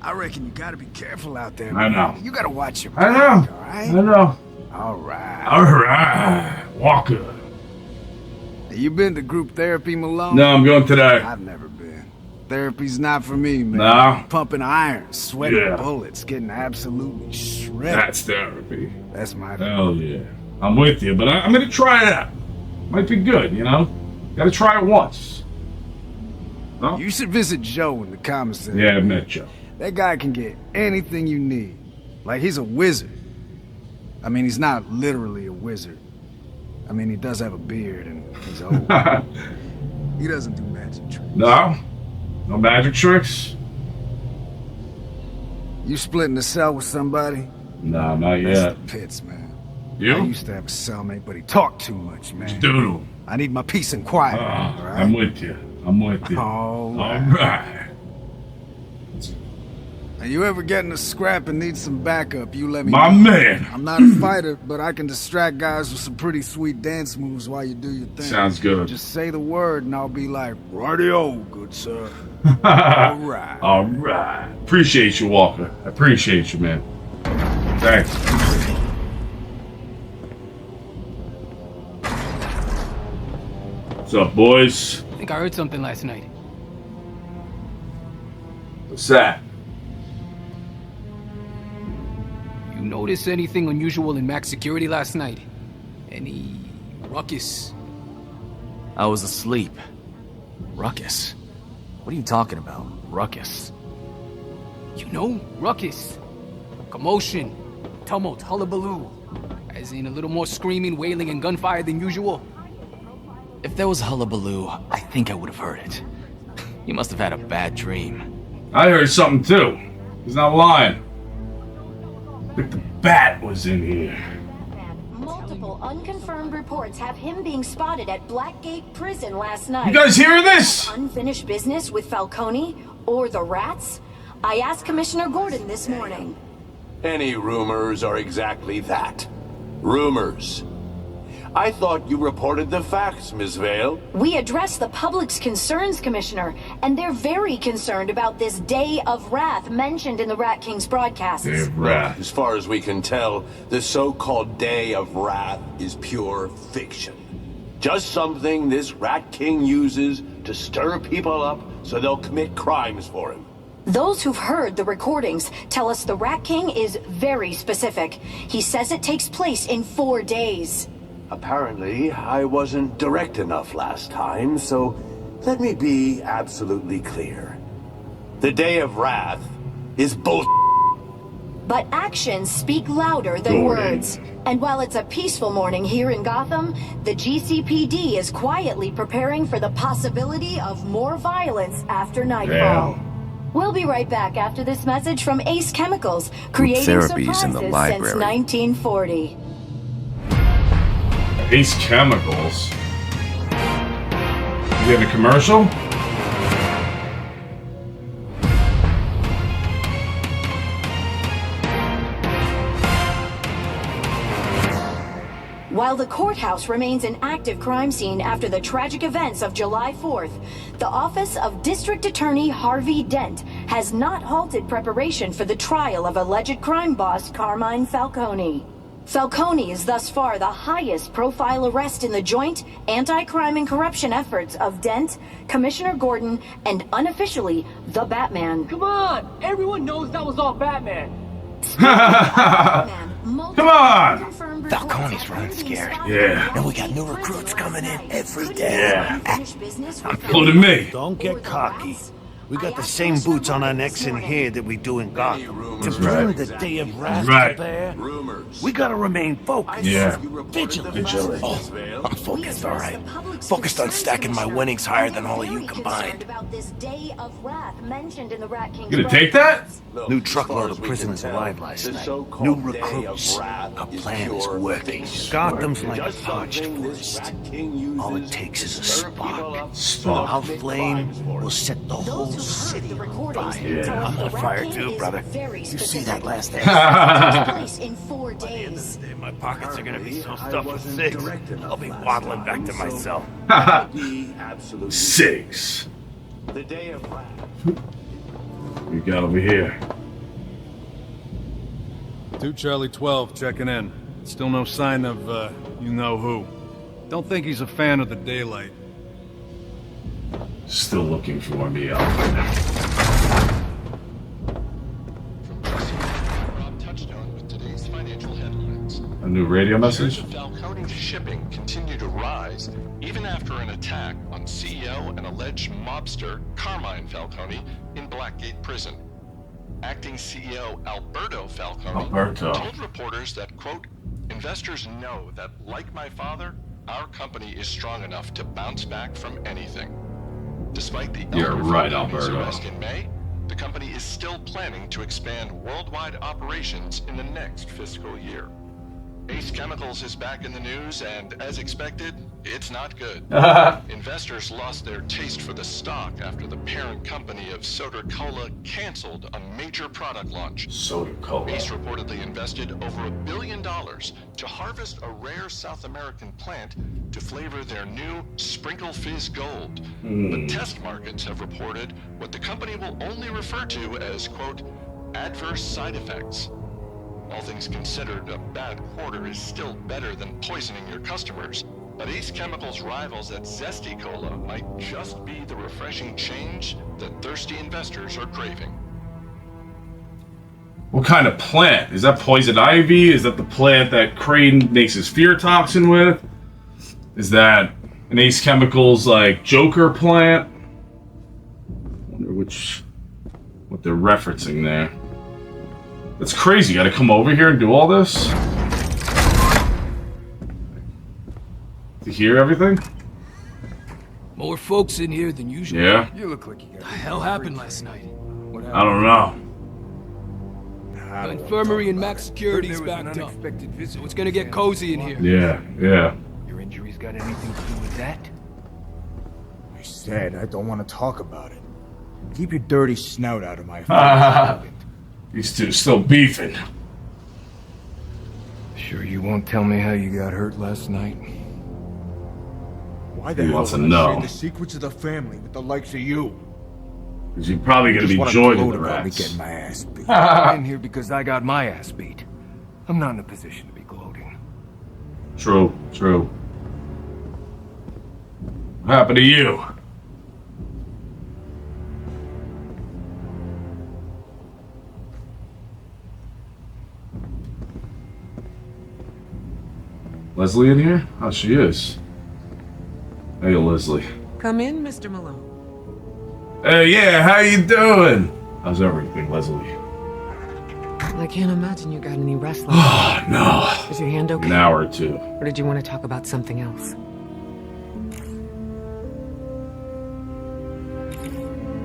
I reckon you gotta be careful out there, I man. know. You gotta watch your I back, know. alright? I know. Alright. Alright. Walker. You been to group therapy, Malone? No, I'm going today. I've never been. Therapy's not for me, man. No? Pumping iron, sweating Yeah. bullets, getting absolutely shredded. That's therapy. That's my Hell yeah. I'm with you, but I'm gonna try it out. Might be good, you know? Gotta try it once. No? You should visit Joe in the commissary. Yeah, I met Joe. That guy can get anything you need. Like, he's a wizard. I mean, he's not literally a wizard. I mean, he does have a beard and he's old. He doesn't do magic tricks. No? No magic tricks? You splitting a cell with somebody? No, not That's yet. the pits, man. You? I used to have a cellmate, but he talked too much, man. Doodle. I need my peace and quiet, all right? I'm with you. I'm with you. All right. All right. Now, you ever get in a scrap and need some backup, you let me My know. man. I'm not a fighter, but I can distract guys with some pretty sweet dance moves while you do your thing. Sounds good. Just say the word and I'll be like, "Radio, good sir." All right. All right. Appreciate you, Walker. I appreciate you, man. Thanks. What's up, boys? I think I heard something last night. What's that? You notice anything unusual in max security last night? Any ruckus? I was asleep. Ruckus? What are you talking about? Ruckus? You know, ruckus. Commotion. Tumult. Hullabaloo. As in a little more screaming, wailing, and gunfire than usual. If there was hullabaloo, I think I would have heard it. You must have had a bad dream. I heard something too. He's not lying. I think the bat was in here. Multiple unconfirmed reports have him being spotted at Blackgate Prison last night. You guys hear this? Unfinished business with Falcone or the rats? I asked Commissioner Gordon this morning. Any rumors are exactly that. Rumors. I thought you reported the facts, Ms. Vale. We addressed the public's concerns, Commissioner, and they're very concerned about this Day of Wrath mentioned in the Rat King's broadcasts. Day of Wrath. As far as we can tell, the so-called Day of Wrath is pure fiction. Just something this Rat King uses to stir people up so they'll commit crimes for him. Those who've heard the recordings tell us the Rat King is very specific. He says it takes place in 4 days. Apparently, I wasn't direct enough last time, so let me be absolutely clear. The Day of Wrath is bull. But actions speak louder than words. And while it's a peaceful morning here in Gotham, the GCPD is quietly preparing for the possibility of more violence after nightfall. We'll be right back after this message from Ace Chemicals, creating Therapies surprises in the since library. 1940. Ace Chemicals. You have a commercial? While the courthouse remains an active crime scene after the tragic events of July 4th, the office of District Attorney Harvey Dent has not halted preparation for the trial of alleged crime boss Carmine Falcone. Falcone is thus far the highest profile arrest in the joint anti-crime and corruption efforts of Dent, Commissioner Gordon, and unofficially, the Batman. Come on! Everyone knows that was all Batman! Come on! Falcone's running scary. Yeah. And we got new recruits coming in every day. Yeah. Including me. Don't get cocky. We got the same boots on our necks in here that we do in Gotham. To bring right. the Day of Wrath Right. to bear, we gotta remain focused. Yeah. Vigilant. Oh, I'm focused, all right. Focused on stacking my winnings higher than all of you combined. About this Day of Wrath mentioned in the Rat King's You gonna take that? New truckload of prisoners arrived last night. New recruits. Our plan is working. Gotham's like a parched forest. All it takes is a spark. Our flame will set the whole city on fire. I'm on fire too, brother. You see that last day? in 4 days. My pockets are gonna be so stuffed with six. I'll be waddling back to my cell. 6. The Day of Wrath. We got over here. 2 Charlie 12 checking in. Still no sign of, you-know-who. Don't think he's a fan of the daylight. Still looking for me, Alfred. A new radio message? Falcone's shipping continue to rise, even after an attack on CEO and alleged mobster Carmine Falcone in Blackgate Prison. Acting CEO Alberto Falcone told reporters that, quote, investors know that, like my father, our company is strong enough to bounce back from anything. Despite the arrest in May, the company is still planning to expand worldwide operations in the next fiscal year. Ace Chemicals is back in the news, and as expected, it's not good. Investors lost their taste for the stock after the parent company of Soda Cola canceled a major product launch. Soda Cola. Ace reportedly invested over $1 billion to harvest a rare South American plant to flavor their new Sprinkle Fizz Gold. But test markets have reported what the company will only refer to as, quote, adverse side effects. All things considered, a bad quarter is still better than poisoning your customers. But Ace Chemicals' rivals at Zesty Cola might just be the refreshing change that thirsty investors are craving. What kind of plant? Is that poison ivy? Is that the plant that Crane makes his fear toxin with? Is that an Ace Chemicals, like, Joker plant? I wonder what they're referencing there. That's crazy. You gotta come over here and do all this? To hear everything? More folks in here than usual. Yeah. You look like you got. What the hell happened last night? What happened? I don't know. The infirmary and max security's backed up, so it's gonna get cozy in here. Yeah. Your injuries got anything to do with that? I said I don't want to talk about it. Keep your dirty snout out of my face. These two still beefing. Sure you won't tell me how you got hurt last night? Why the He hell wants to would I know. share the secrets of the family with the likes of you? Because you're probably going to be joining the rats. Getting my ass beat. I'm in here because I got my ass beat. I'm not in a position to be gloating. True. What happened to you? Leslie in here? Oh, she is. Hey, Leslie. Come in, Mr. Malone. Hey, yeah, how you doing? How's everything, Leslie? I can't imagine you got any rest. Oh, no. Is your hand okay? An hour or two. Or did you want to talk about something else?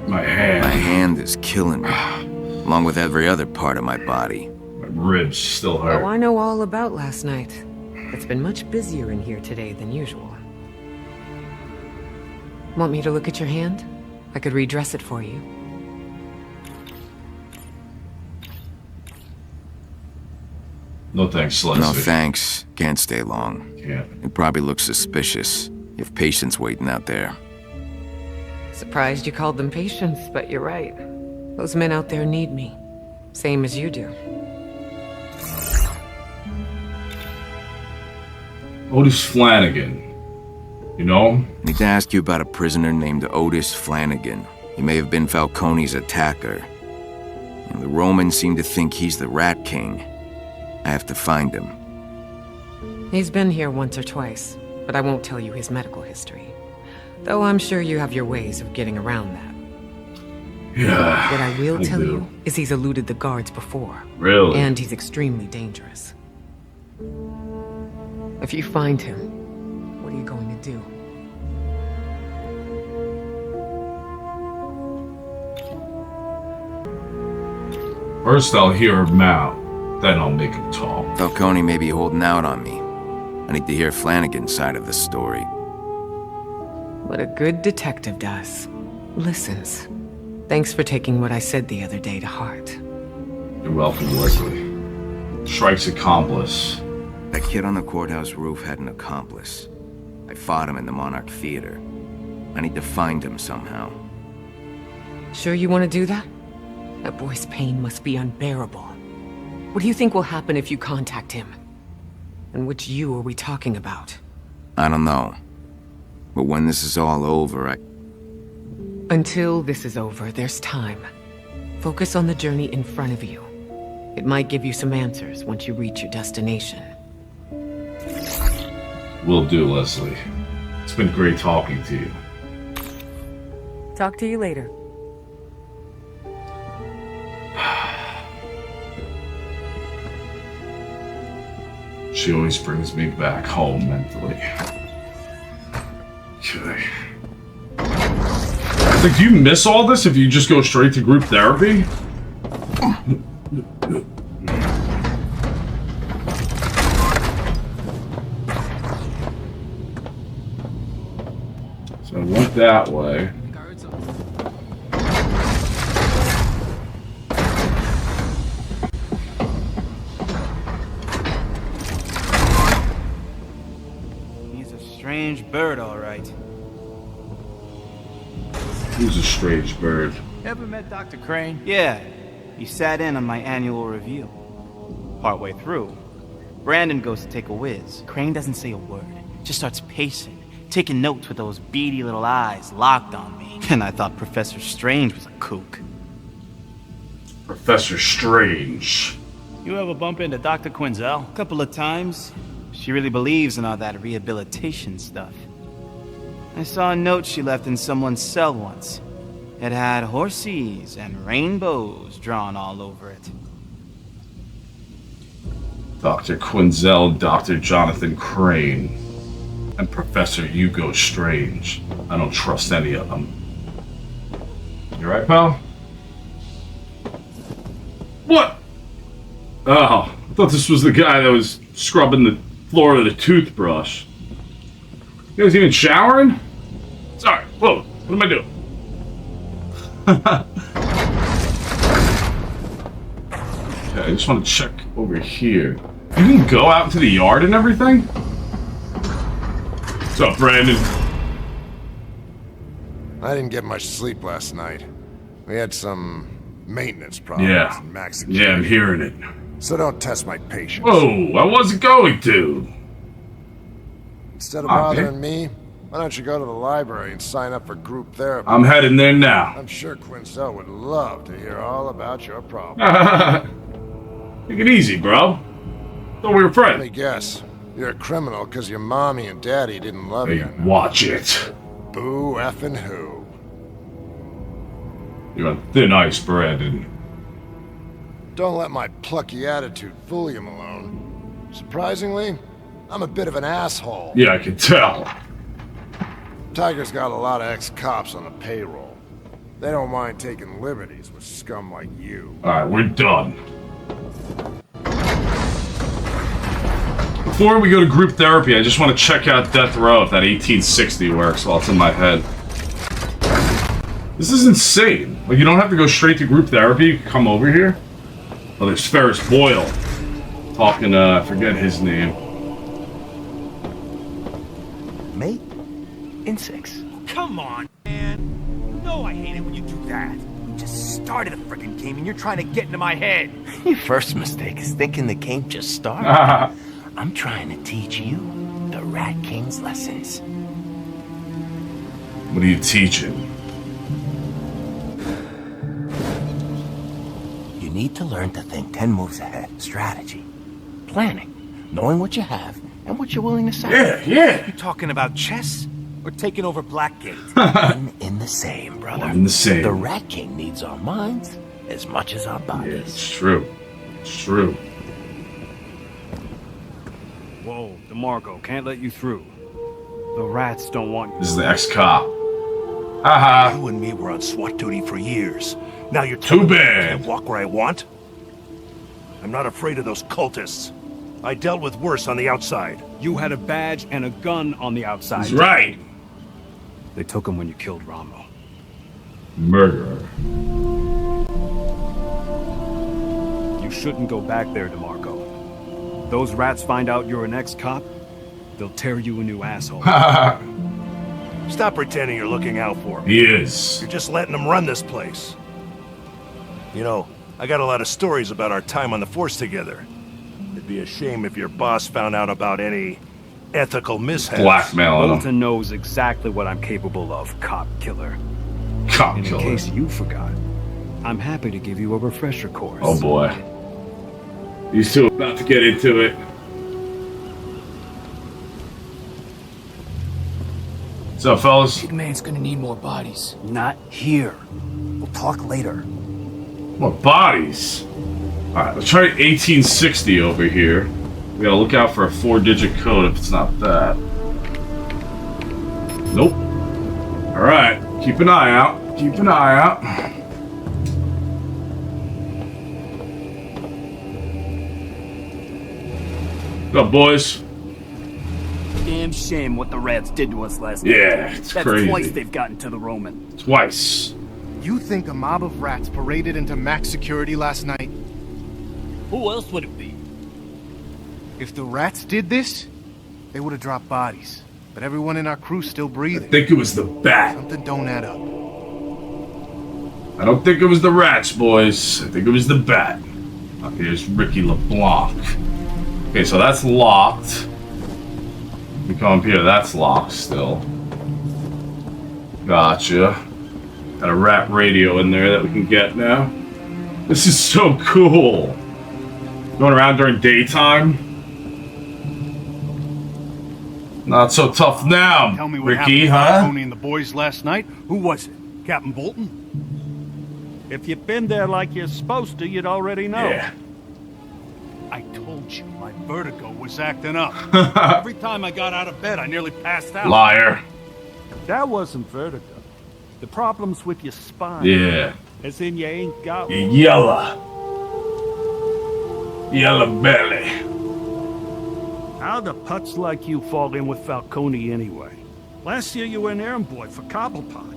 My hand. My hand is killing me, along with every other part of my body. My ribs still hurt. Oh, I know all about last night. It's been much busier in here today than usual. Want me to look at your hand? I could redress it for you. No thanks, Leslie. No thanks. Can't stay long. Can't. It probably looks suspicious. You have patients waiting out there. Surprised you called them patients, but you're right. Those men out there need me. Same as you do. Otis Flannegan. You know? I need to ask you about a prisoner named Otis Flannegan. He may have been Falcone's attacker. And the Romans seem to think he's the Rat King. I have to find him. He's been here once or twice, but I won't tell you his medical history. Though I'm sure you have your ways of getting around that. Yeah. What I will tell you is he's eluded the guards before. Really? And he's extremely dangerous. If you find him, what are you going to do? First I'll hear him out, then I'll make him talk. Falcone may be holding out on me. I need to hear Flanagan's side of the story. What a good detective does. Listens. Thanks for taking what I said the other day to heart. You're welcome, Leslie. Strike's accomplice. That kid on the courthouse roof had an accomplice. I fought him in the Monarch Theater. I need to find him somehow. Sure you want to do that? That boy's pain must be unbearable. What do you think will happen if you contact him? And which you are we talking about? I don't know. But when this is all over, Until this is over, there's time. Focus on the journey in front of you. It might give you some answers once you reach your destination. Will do, Leslie. It's been great talking to you. Talk to you later. She always brings me back home mentally. Okay. Like, do you miss all this if you just go straight to group therapy? So I went that way. He's a strange bird, all right. Who's a strange bird? Ever met Dr. Crane? Yeah. He sat in on my annual review. Partway through, Brandon goes to take a whiz. Crane doesn't say a word. Just starts pacing, taking notes with those beady little eyes locked on me. And I thought Professor Strange was a kook. Professor Strange. You ever bump into Dr. Quinzel? A couple of times. She really believes in all that rehabilitation stuff. I saw a note she left in someone's cell once. It had horses and rainbows drawn all over it. Dr. Quinzel, Dr. Jonathan Crane, and Professor Hugo Strange. I don't trust any of them. You right, pal? What? Oh, I thought this was the guy that was scrubbing the floor with a toothbrush. You guys even showering? Sorry, whoa, what am I doing? Okay, I just want to check over here. You can go out into the yard and everything? What's up, Brandon? I didn't get much sleep last night. We had some maintenance problems. Yeah, in Max yeah, I'm hearing it. So don't test my patience. Whoa, I wasn't going to. Instead of bothering me, why don't you go to the library and sign up for group therapy? I'm heading there now. I'm sure Quinzel would love to hear all about your problems. Take it easy, bro. Thought we were friends. Let me guess. You're a criminal because your mommy and daddy didn't love you. Watch it. Boo effing who. You're on thin ice, Brandon. Don't let my plucky attitude fool you, Malone. Surprisingly, I'm a bit of an asshole. Yeah, I can tell. Tiger's got a lot of ex-cops on the payroll. They don't mind taking liberties with scum like you. Alright, we're done. Before we go to group therapy, I just want to check out Death Row if that 1860 works while it's in my head. This is insane. Like, you don't have to go straight to group therapy. You can come over here. Oh, there's Ferris Boyle. Talking, I forget his name. Mate? Insects. Come on, man. You know I hate it when you do that. We just started a friggin' game and you're trying to get into my head. Your first mistake is thinking the game just started. I'm trying to teach you the Rat King's lessons. What are you teaching? You need to learn to think 10 moves ahead. Strategy. Planning. Knowing what you have and what you're willing to sacrifice. Yeah. You talking about chess or taking over Blackgate? One in the same, brother. One in the same. The Rat King needs our minds as much as our bodies. Yeah, it's true. It's true. Whoa, DeMarco, can't let you through. The rats don't want you. This is the ex-cop. Haha. You and me were on SWAT duty for years. Now you're too bad. I can't walk where I want. I'm not afraid of those cultists. I dealt with worse on the outside. You had a badge and a gun on the outside. That's right. They took him when you killed Ramo. Murderer. You shouldn't go back there, DeMarco. Those rats find out you're an ex-cop, they'll tear you a new asshole. Stop pretending you're looking out for me. He is. You're just letting them run this place. You know, I got a lot of stories about our time on the force together. It'd be a shame if your boss found out about any ethical mishaps. Blackmail him. Bolton knows exactly what I'm capable of, cop killer. Cop and killer. In case you forgot, I'm happy to give you a refresher course. Oh boy. These two are about to get into it. What's up, fellas? Big man's gonna need more bodies. Not here. We'll talk later. More bodies? Alright, let's try 1860 over here. We gotta look out for a 4-digit code if it's not that. Nope. Alright, keep an eye out. Keep an eye out. What's up, boys? Damn shame what the rats did to us last night. Yeah, it's That's crazy. twice they've gotten to the Roman. Twice. You think a mob of rats paraded into max security last night? Who else would it be? If the rats did this, they would have dropped bodies. But everyone in our crew's still breathing. I think it was the bat. Something don't add up. I don't think it was the rats, boys. I think it was the bat. Oh, here's Ricky LeBlanc. Okay, so that's locked. We come up here, that's locked still. Gotcha. Got a rat radio in there that we can get now. This is so cool. Going around during daytime. Not so tough now, Tell me what Ricky, happened to huh? Tony and the boys last night. Who was it? Captain Bolton? If you've been there like you're supposed to, you'd already know. Yeah. I told you, my vertigo was acting up. Every time I got out of bed, I nearly passed out. Liar. That wasn't vertigo. The problem's with your spine. Yeah. As in you ain't got one. Yellow belly. How the putz like you fall in with Falcone anyway? Last year you were an errand boy for Cobblepot.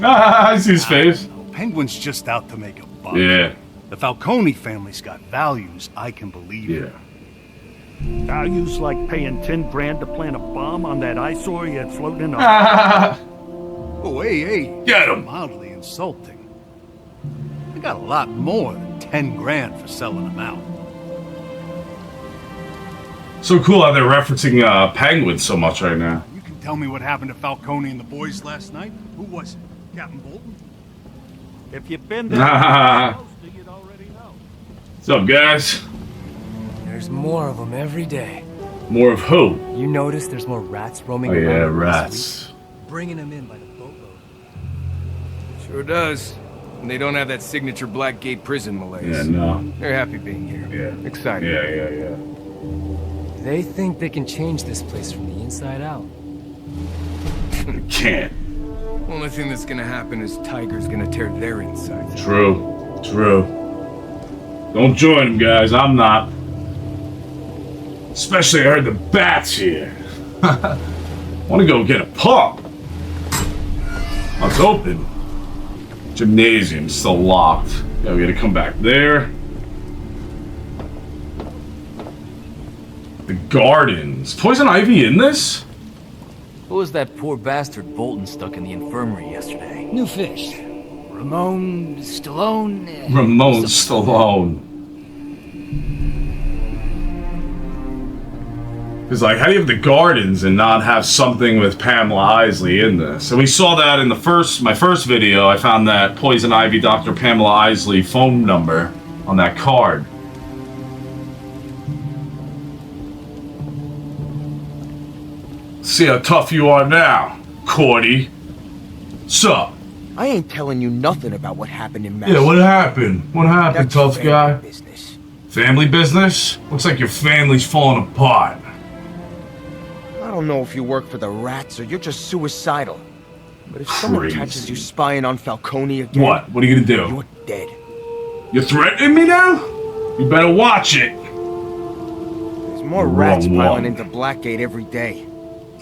Ah, I see his face. Penguin's just out to make a buck. Yeah. The Falcone family's got values I can believe in. Values like paying 10 grand to plant a bomb on that eyesore you had floating in a... Oh, hey. Get him. Mildly insulting. I got a lot more than 10 grand for selling them out. So cool how they're referencing Penguin so much right now. You can tell me what happened to Falcone and the boys last night? Who was it? Captain Bolton? If you've been there, you'd already know. What's up, guys? There's more of them every day. More of who? You notice there's more rats roaming Oh around yeah, this rats. week? Bringing them in by the boatload. Sure does. And they don't have that signature Blackgate Prison malaise. Yeah, no. They're happy being here. Yeah. Excited. Yeah. They think they can change this place from the inside out. Can't. Only thing that's gonna happen is Tiger's gonna tear their insides out. True. Don't join them, guys. I'm not. Especially I heard the bat's here. Want to go get a pump. Oh, it's open. Gymnasium still locked. Yeah, we gotta come back there. The gardens. Poison ivy in this? Who was that poor bastard Bolton stuck in the infirmary yesterday? New fish. Ramon Stallone. Ramon Stallone. Because, like, how do you have the gardens and not have something with Pamela Isley in this? And we saw that in my first video. I found that Poison Ivy Dr. Pamela Isley phone number on that card. See how tough you are now, Cordy. Sup? I ain't telling you nothing about what happened in Mass. Yeah, what happened? What happened, That's tough guy? business. Family business? Looks like your family's falling apart. I don't know if you work for the rats or you're just suicidal. But if someone Crazy. catches you spying on Falcone again... What? What are you gonna do? You're dead. You're threatening me now? You better watch it. There's more rats piling into Blackgate every day.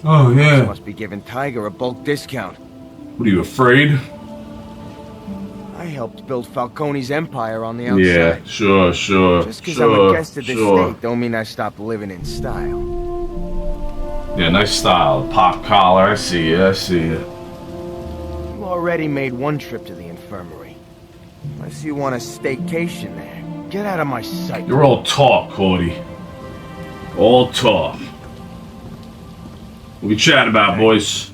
Oh, yeah. This must be giving Tiger a bulk discount. What are you, afraid? I helped build Falcone's empire on the outside. Yeah, sure. Just because I'm a guest of this state don't mean I stopped living in style. Yeah, nice style. Pop collar, I see you. You already made one trip to the infirmary. My Guess you want a staycation there. Get out of my sight. You're all talk, Cody. All talk. What we chatting about, boys?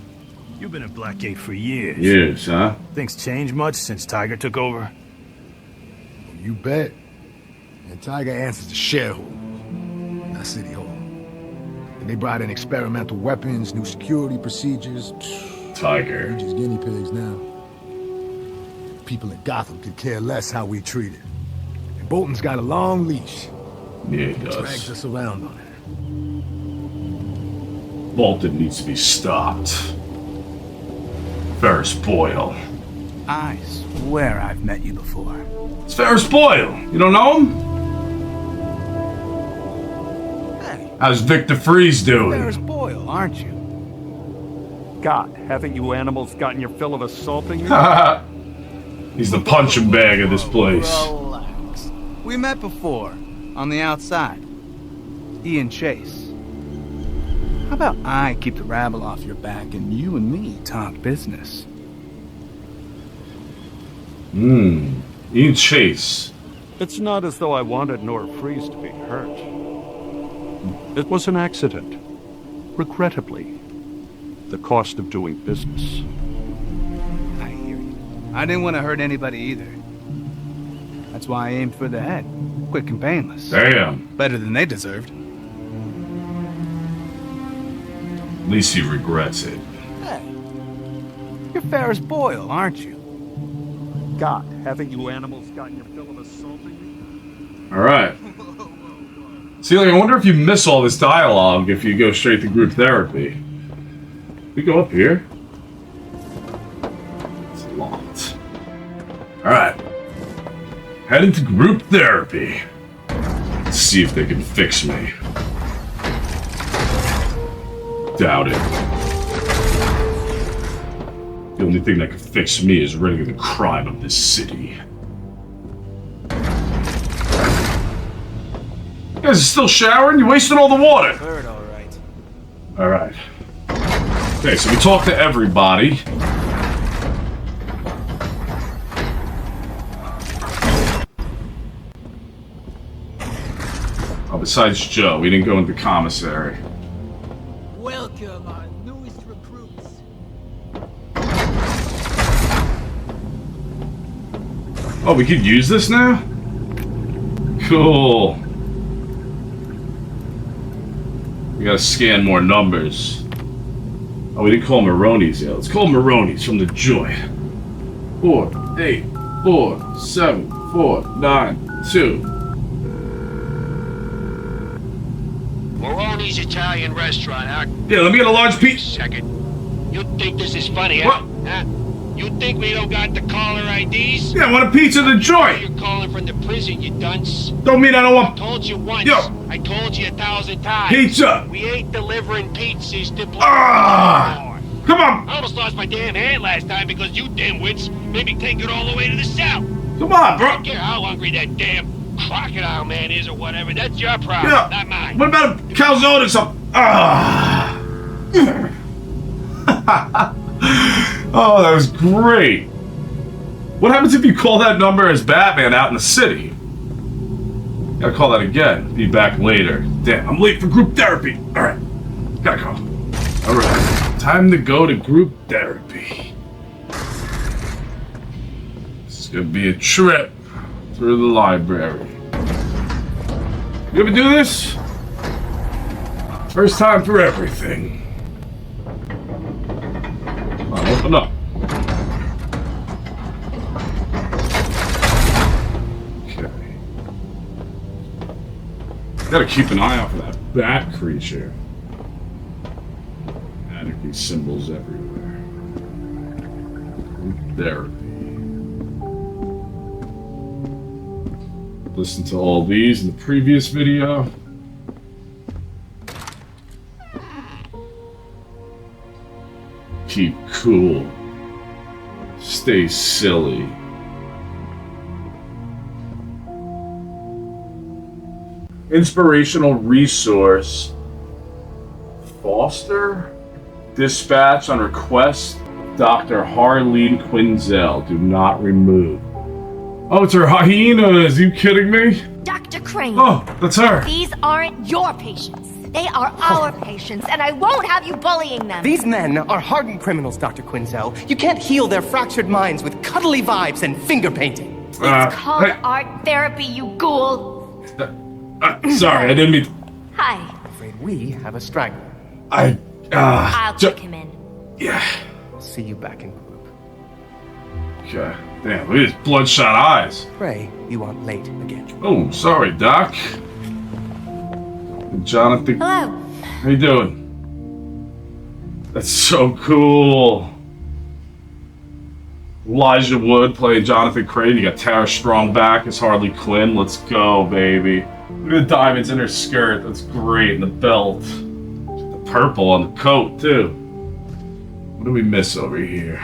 You've been at Blackgate for years. Years, huh? Things changed much since Tiger took over? You bet. And Tiger answers to shareholders, not City Hall. And they brought in experimental weapons, new security procedures. Tiger. We're just guinea pigs now. People in Gotham could care less how we treat it. And Bolton's got a long leash. Yeah, he does. Drags us around on it. Bolton needs to be stopped. Ferris Boyle. I swear I've met you before. It's Ferris Boyle. You don't know him? Hey. How's Victor Freeze doing? Ferris Boyle, aren't you? God, haven't you animals gotten your fill of assaulting me? He's the punching bag of this place. Relax. We met before, on the outside. Ian Chase. How about I keep the rabble off your back and you and me talk business? Ian Chase. It's not as though I wanted Nora Freeze to be hurt. It was an accident. Regrettably. The cost of doing business. I hear you. I didn't want to hurt anybody either. That's why I aimed for the head. Quick and painless. Damn. Better than they deserved. At least he regrets it. Hey. You're Ferris Boyle, aren't you? God, haven't you animals gotten your fill of assaulting me? Alright. See, like, I wonder if you miss all this dialogue if you go straight to group therapy. We go up here. It's locked. Alright. Head into group therapy. Let's see if they can fix me. Doubt it. The only thing that can fix me is ridding the crime of this city. You guys are still showering? You're wasting all the water. Bird, all right. Alright. Okay, so we talked to everybody. Oh, besides Joe. We didn't go into commissary. Welcome, our newest recruits. Oh, we could use this now? Cool. We gotta scan more numbers. Oh, we didn't call Maroni's yet. Let's call Maroni's from the joint. 4, 8, 4, 7, 4, 9, 2. Maroni's Italian restaurant, huh? Yeah, let me get a large pizza. Second. You think this is funny, huh? Huh? You think we don't got the caller IDs? Yeah, I want a pizza in the joint. You're calling from the prison, you dunce. Don't mean I don't want... I told you once. Yo. I told you 1,000 times. Pizza. We ain't delivering pizzas to Come on. I almost lost my damn hand last time because you dimwits made me take it all the way to the south. Come on, bro. I don't care how hungry that damn crocodile man is or whatever. That's your problem, Yeah. not mine. What about a calzone or something? Oh, that was great. What happens if you call that number as Batman out in the city? Gotta call that again. Be back later. Damn, I'm late for group therapy. Alright. Gotta go. Alright. Time to go to group therapy. This is gonna be a trip through the library. You ever do this? First time for everything. Come on, open up. Okay. Gotta keep an eye out for that bat creature. Anarchy symbols everywhere. Therapy. Listen to all these in the previous video. Keep cool. Stay silly. Inspirational resource. Foster? Dispatch on request. Dr. Harleen Quinzel. Do not remove. Oh, it's her hyenas. Are you kidding me? Dr. Crane. Oh, that's her. These aren't your patients. They are our patients, and I won't have you bullying them. These men are hardened criminals, Dr. Quinzel. You can't heal their fractured minds with cuddly vibes and finger painting. It's called art therapy, you ghoul. Sorry, I didn't mean... Hi. I'm afraid we have a straggler. I'll check him in. Yeah. I'll see you back in group. Okay. Damn, look at his bloodshot eyes. Pray you aren't late again. Oh, sorry, Doc. Jonathan. Hello. How you doing? That's so cool. Elijah Wood playing Jonathan Crane. You got Tara Strong back as Harley Quinn. Let's go, baby. Look at the diamonds in her skirt. That's great. And the belt. The purple on the coat, too. What do we miss over here?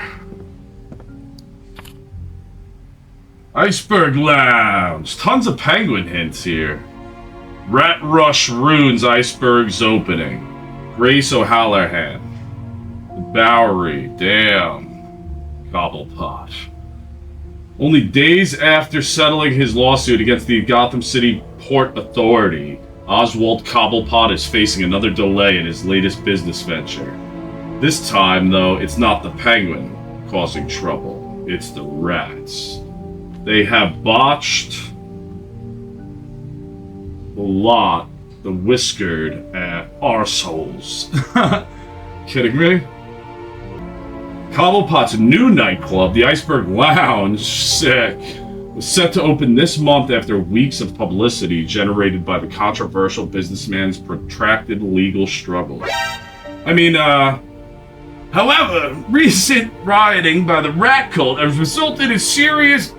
Iceberg Lounge. Tons of penguin hints here. Rat Rush Rune's Iceberg's opening. Grace O'Halloran. The Bowery. Damn. Cobblepot. Only days after settling his lawsuit against the Gotham City Port Authority, Oswald Cobblepot is facing another delay in his latest business venture. This time, though, it's not the penguin causing trouble. It's the rats. They have botched the lot, the whiskered arseholes. Kidding me? Cobblepot's new nightclub, the Iceberg Lounge, sick, was set to open this month after weeks of publicity generated by the controversial businessman's protracted legal struggles. However, recent rioting by the rat cult has resulted in serious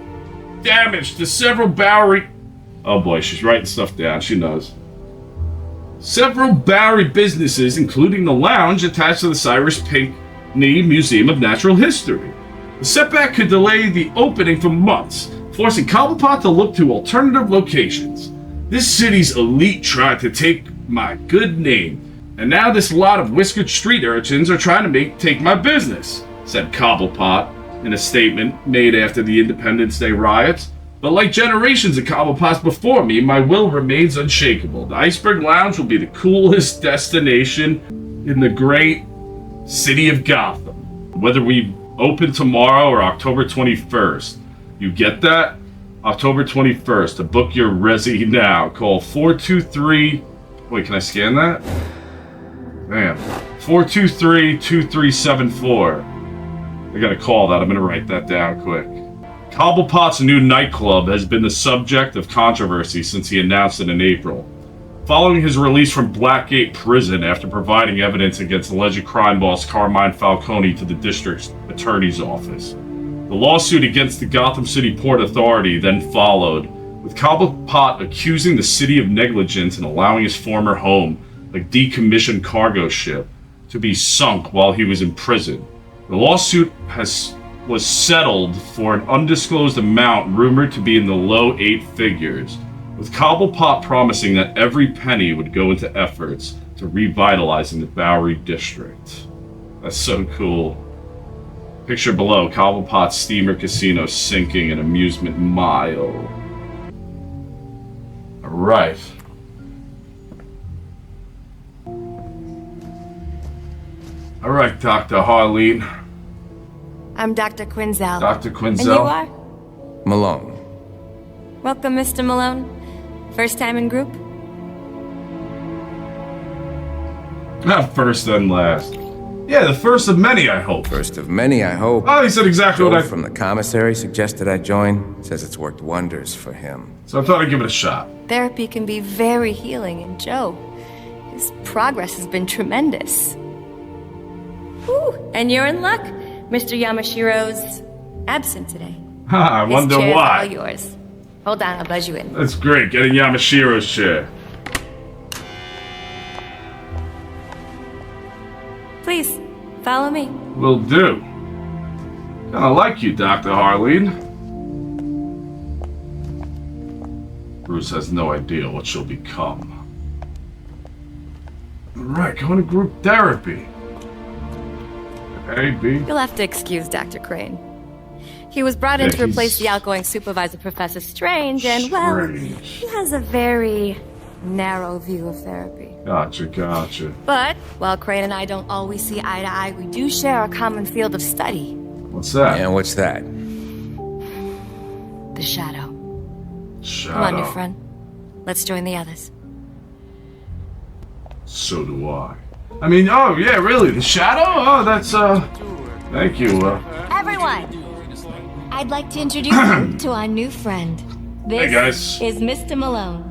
damage to several Bowery... Oh boy, she's writing stuff down, she knows. Several Bowery businesses, including the lounge attached to the Cyrus Pinckney Museum of Natural History. The setback could delay the opening for months, forcing Cobblepot to look to alternative locations. This city's elite tried to take my good name, and now this lot of whiskered street urchins are trying to take my business, said Cobblepot in a statement made after the Independence Day riots. But like generations of Cobblepots before me, my will remains unshakable. The Iceberg Lounge will be the coolest destination in the great city of Gotham. Whether we open tomorrow or October 21st. You get that? October 21st. To book your resi now, call 423... Wait, can I scan that? Man. 423-2374. I gotta call that. I'm gonna write that down quick. Cobblepot's new nightclub has been the subject of controversy since he announced it in April. Following his release from Blackgate Prison after providing evidence against alleged crime boss Carmine Falcone to the district attorney's office. The lawsuit against the Gotham City Port Authority then followed, with Cobblepot accusing the city of negligence in allowing his former home, a decommissioned cargo ship, to be sunk while he was in prison. The lawsuit was settled for an undisclosed amount rumored to be in the low 8 figures, with Cobblepot promising that every penny would go into efforts to revitalizing the Bowery district. That's so cool. Picture below, Cobblepot's steamer casino sinking an amusement mile. Alright. Alright, Dr. Harleen. I'm Dr. Quinzel. Dr. Quinzel. And you are? Malone. Welcome, Mr. Malone. First time in group? Not first then last. Yeah, the first of many, I hope. First of many, I hope. Oh, he said exactly what I... from the commissary suggested I join. Says it's worked wonders for him. So I thought I'd give it a shot. Therapy can be very healing, and Joe, his progress has been tremendous. Whew, and you're in luck. Mr. Yamashiro's absent today. I wonder His chair's why. all yours. Hold on, I'll buzz you in. That's great, getting Yamashiro's chair. Please, follow me. Will do. Kinda like you, Dr. Harleen. Bruce has no idea what she'll become. Alright, going to group therapy. A, B. You'll have to excuse Dr. Crane. He was brought in Yeah, to replace he's- the outgoing supervisor, Professor Strange, and, well, he has a very narrow view of therapy. Gotcha. But, while Crane and I don't always see eye to eye, we do share a common field of study. What's that? Yeah, what's that? The Shadow. Shadow. Come on, new friend. Let's join the others. So do I. I mean, oh yeah, really? The Shadow? Oh, that's thank you. Everyone, I'd like to introduce you to our new friend. This Hey, guys. is Mr. Malone.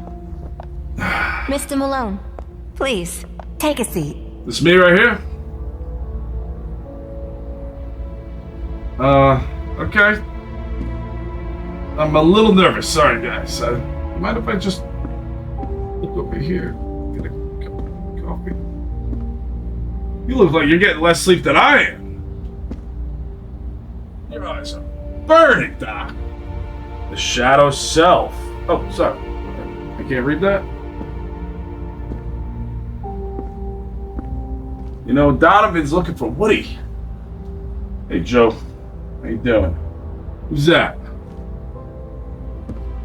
Mr. Malone, please, take a seat. This me right here? Okay. I'm a little nervous. Sorry, guys. Mind if I just look over here? Get a cup of coffee. You look like you're getting less sleep than I am. Your eyes are burning, Doc. The Shadow Self. Oh, sorry. I can't read that? You know, Donovan's looking for Woody. Hey, Joe. How you doing? Who's that?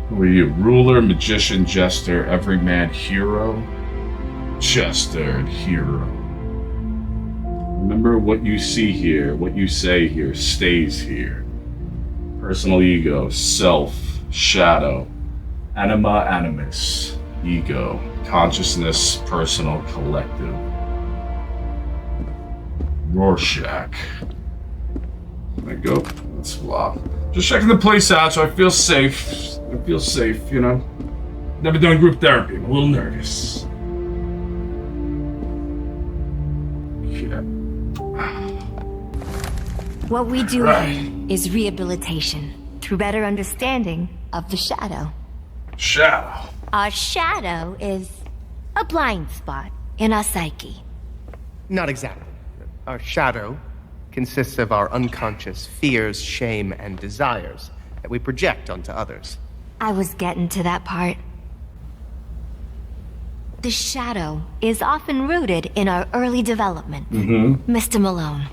Who are you? Ruler, magician, jester, everyman, hero? Jester and hero. Remember, what you see here, what you say here, stays here. Personal ego, self, shadow, anima, animus, ego, consciousness, personal, collective. Rorschach. There you go. That's flawed. Just checking the place out so I feel safe. I feel safe, you know. Never done group therapy. I'm a little nervous. Yeah. What we do Right. here is rehabilitation through better understanding of the shadow. Shadow. Our shadow is a blind spot in our psyche. Not exactly. Our shadow consists of our unconscious fears, shame, and desires that we project onto others. I was getting to that part. The shadow is often rooted in our early development. Mm-hmm. Mr. Malone,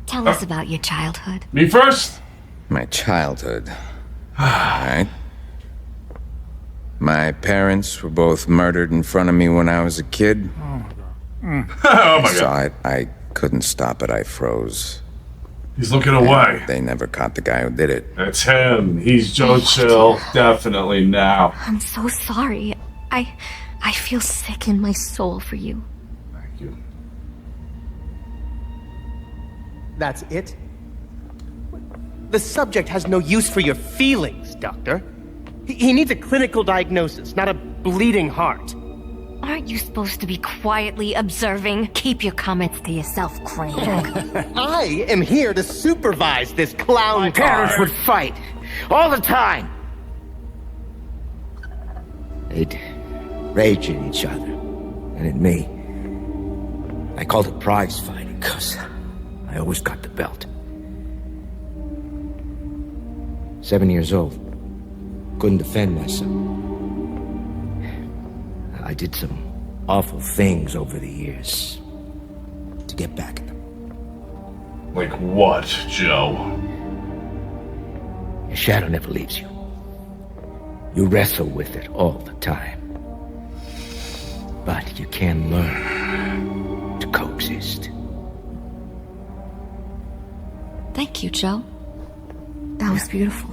tell us about your childhood. Me first? My childhood. Alright. My parents were both murdered in front of me when I was a kid. Oh I my saw god. it. I couldn't stop it. I froze. He's looking away. They never caught the guy who did it. It's him. He's Joe Chill. Definitely now. I'm so sorry. I feel sick in my soul for you. Thank you. That's it? The subject has no use for your feelings, Doctor. He needs a clinical diagnosis, not a bleeding heart. Aren't you supposed to be quietly observing? Keep your comments to yourself, Crane. I am here to supervise this clown My parents would fight all the time. They'd rage at each other and at me. I called it prize fighting because I always got the belt. 7 years old. Couldn't defend myself. I did some awful things over the years to get back at them. Like what, Joe? Your shadow never leaves you. You wrestle with it all the time. But you can learn to coexist. Thank you, Joe. That was beautiful.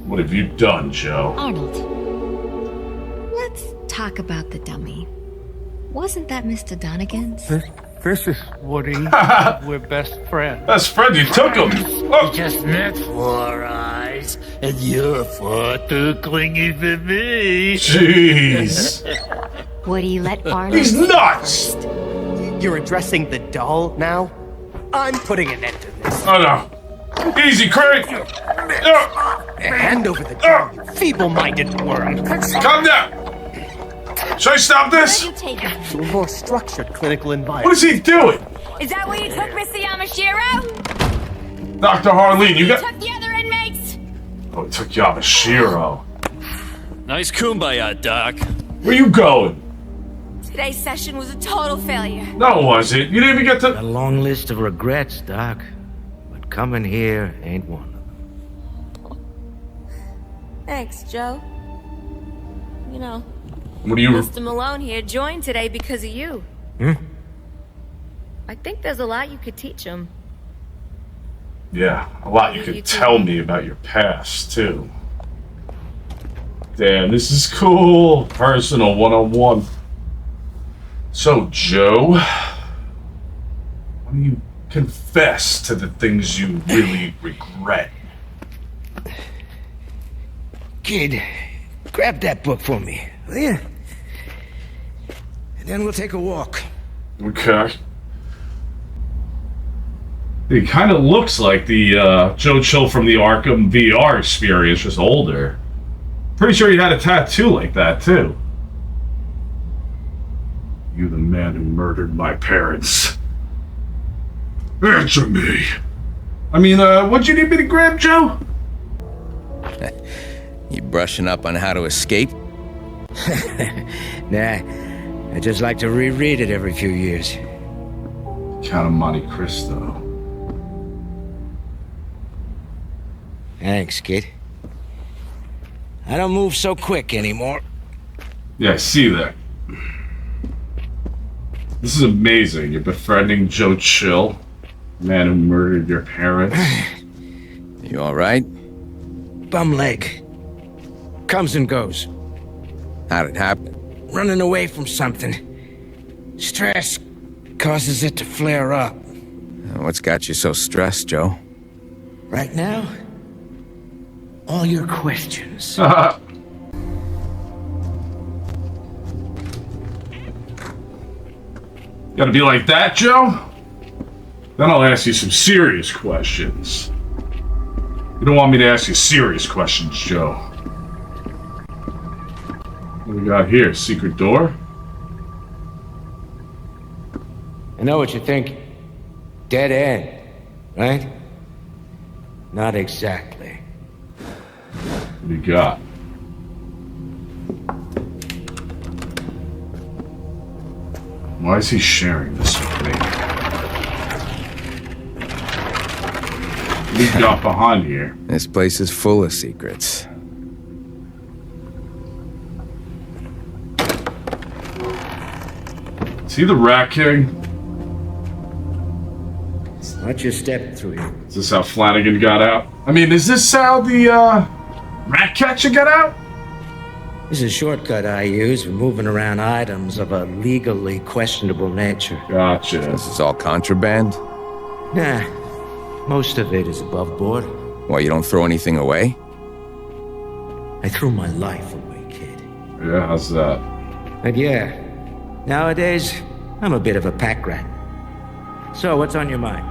What have you done, Joe? Arnold, let's talk about the dummy. Wasn't that Mr. Donegan's? This is Woody. We're best friends. Best friend, you took him. Oh. We just met 4 eyes, and you're far too clingy for me. Jeez. Woody, let Arnold... He's nuts! You're addressing the doll now? I'm putting an end to this. Oh no. Easy, Craig! Hand over the doll, you feeble-minded worm. Calm down! Should I stop this? Where are you taking him? To a more structured clinical environment. What is he doing? Is that where you took Mr. Yamashiro? Dr. Harleen, you got... Took the other inmates? Oh, it took Yamashiro. Nice kumbaya, Doc. Where you going? Today's session was a total failure. No, was it? You didn't even get to... A long list of regrets, Doc. But coming here ain't one of them. Thanks, Joe. You know, what do you... Mr. Malone here joined today because of you. I think there's a lot you could teach him. Yeah, a lot you could tell me about your past, too. Damn, this is cool. Personal one-on-one. So, Joe, why don't you confess to the things you really regret? Kid, grab that book for me, will you? And then we'll take a walk. Okay. He kind of looks like the Joe Chill from the Arkham VR experience, just older. Pretty sure he had a tattoo like that, too. You the man who murdered my parents. Answer me. I mean, what'd you need me to grab, Joe? You brushing up on how to escape? Nah, I just like to reread it every few years. Count of Monte Cristo. Thanks, kid. I don't move so quick anymore. Yeah, I see that. This is amazing. You're befriending Joe Chill, the man who murdered your parents. You alright? Bum leg. Comes and goes. How'd it happen? Running away from something. Stress causes it to flare up. What's got you so stressed, Joe? Right now, all your questions. Gotta be like that, Joe? Then I'll ask you some serious questions. You don't want me to ask you serious questions, Joe. What do we got here? Secret door? I know what you think. Dead end, right? Not exactly. What do you got? Why is he sharing this with me? What do you got behind here? This place is full of secrets. See the Rat King? Watch your step through here. Is this how Flannegan got out? I mean, is this how the, rat catcher got out? This is a shortcut I use for moving around items of a legally questionable nature. Gotcha. This is all contraband? Nah, most of it is above board. Why, you don't throw anything away? I threw my life away, kid. Yeah, how's that? But yeah, nowadays, I'm a bit of a pack rat. So, what's on your mind?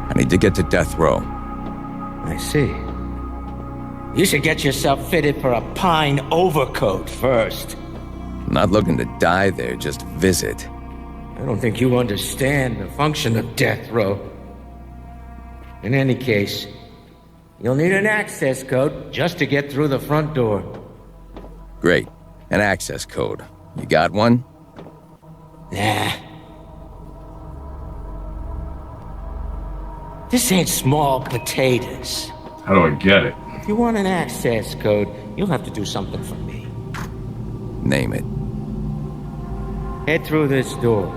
I need to get to death row. I see. You should get yourself fitted for a pine overcoat first. I'm not looking to die there, just visit. I don't think you understand the function of death row. In any case, you'll need an access code just to get through the front door. Great. An access code. You got one? Nah. This ain't small potatoes. How do I get it? If you want an access code, you'll have to do something for me. Name it. Head through this door.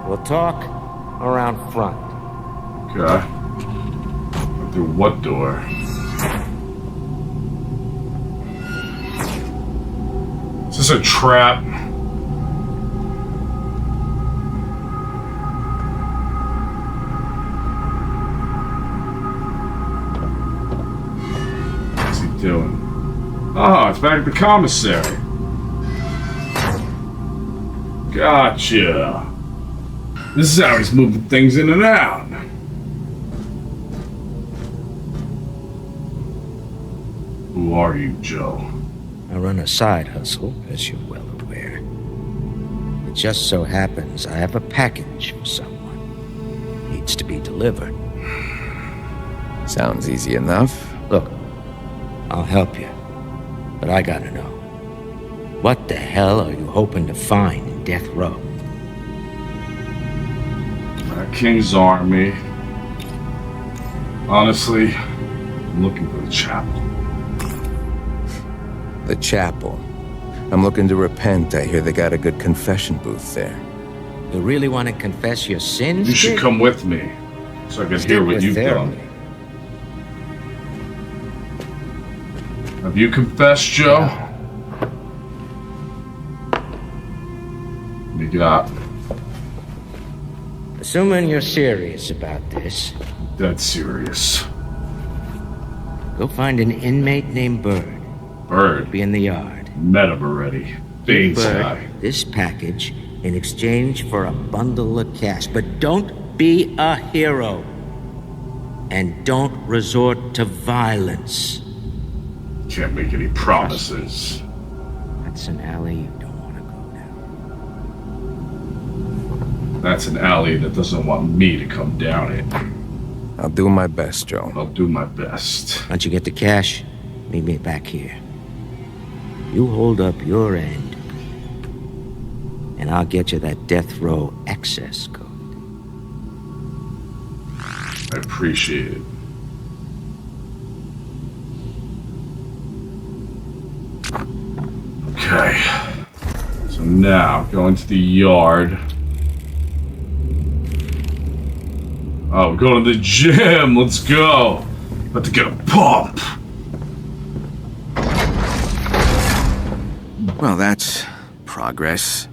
We'll talk around front. Okay. Through what door? Is this a trap? What's he doing? Oh, it's back at the commissary. Gotcha. This is how he's moving things in and out. Who are you, Joe? I run a side hustle, as you're well aware. It just so happens I have a package for someone. Needs to be delivered. Sounds easy enough. Look, I'll help you. But I gotta know. What the hell are you hoping to find in Death Row? King's army. Honestly, I'm looking for the chapel. The chapel. I'm looking to repent. I hear they got a good confession booth there. You really want to confess your sins? You should come with me, so I can hear what you've done. Have you confessed, Joe? What you got? Assuming you're serious about this. Dead serious. Go find an inmate named Bird. Bird? Be in the yard. Met him already. Bane's guy. This package in exchange for a bundle of cash. But don't be a hero. And don't resort to violence. Can't make any promises. That's an alley you don't want to go down. That's an alley that doesn't want me to come down it. I'll do my best, Joe. I'll do my best. Once you get the cash, meet me back here. You hold up your end, and I'll get you that death row access code. I appreciate it. Okay. So now, going to the yard. Oh, we're going to the gym. Let's go. About to get a pump. Well, that's progress.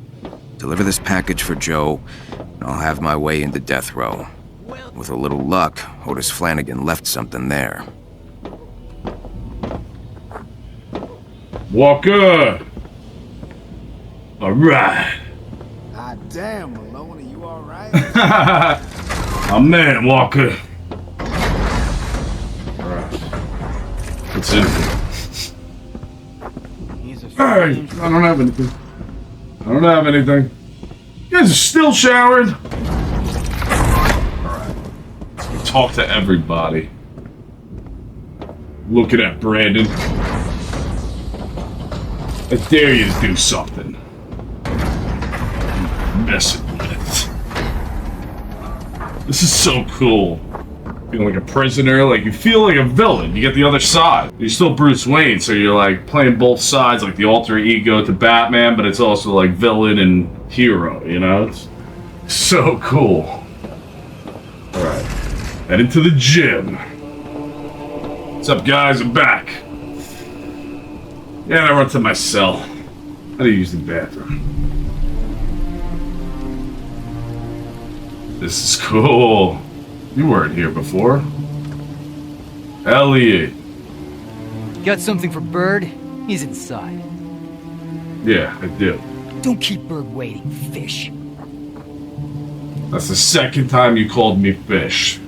Deliver this package for Joe, and I'll have my way into death row. With a little luck, Otis Flannegan left something there. Walker! Alright. God damn, Malone, are you alright? My man, Walker. Alright. What's in here? Hey, I don't have anything. I don't have anything. You guys are still showered? Alright. Talk to everybody. Looking at Brandon. I dare you to do something. Messing with. This is so cool. Feeling like a prisoner, like you feel like a villain. You get the other side. You're still Bruce Wayne, so you're like playing both sides, like the alter ego to Batman, but it's also like villain and hero, you know? It's so cool. Alright. Head into the gym. What's up, guys? I'm back. Yeah, I run to my cell. How do you use the bathroom? This is cool. You weren't here before. Elliot. Got something for Bird? He's inside. Yeah, I do. Don't keep Bird waiting, fish. That's the second time you called me fish.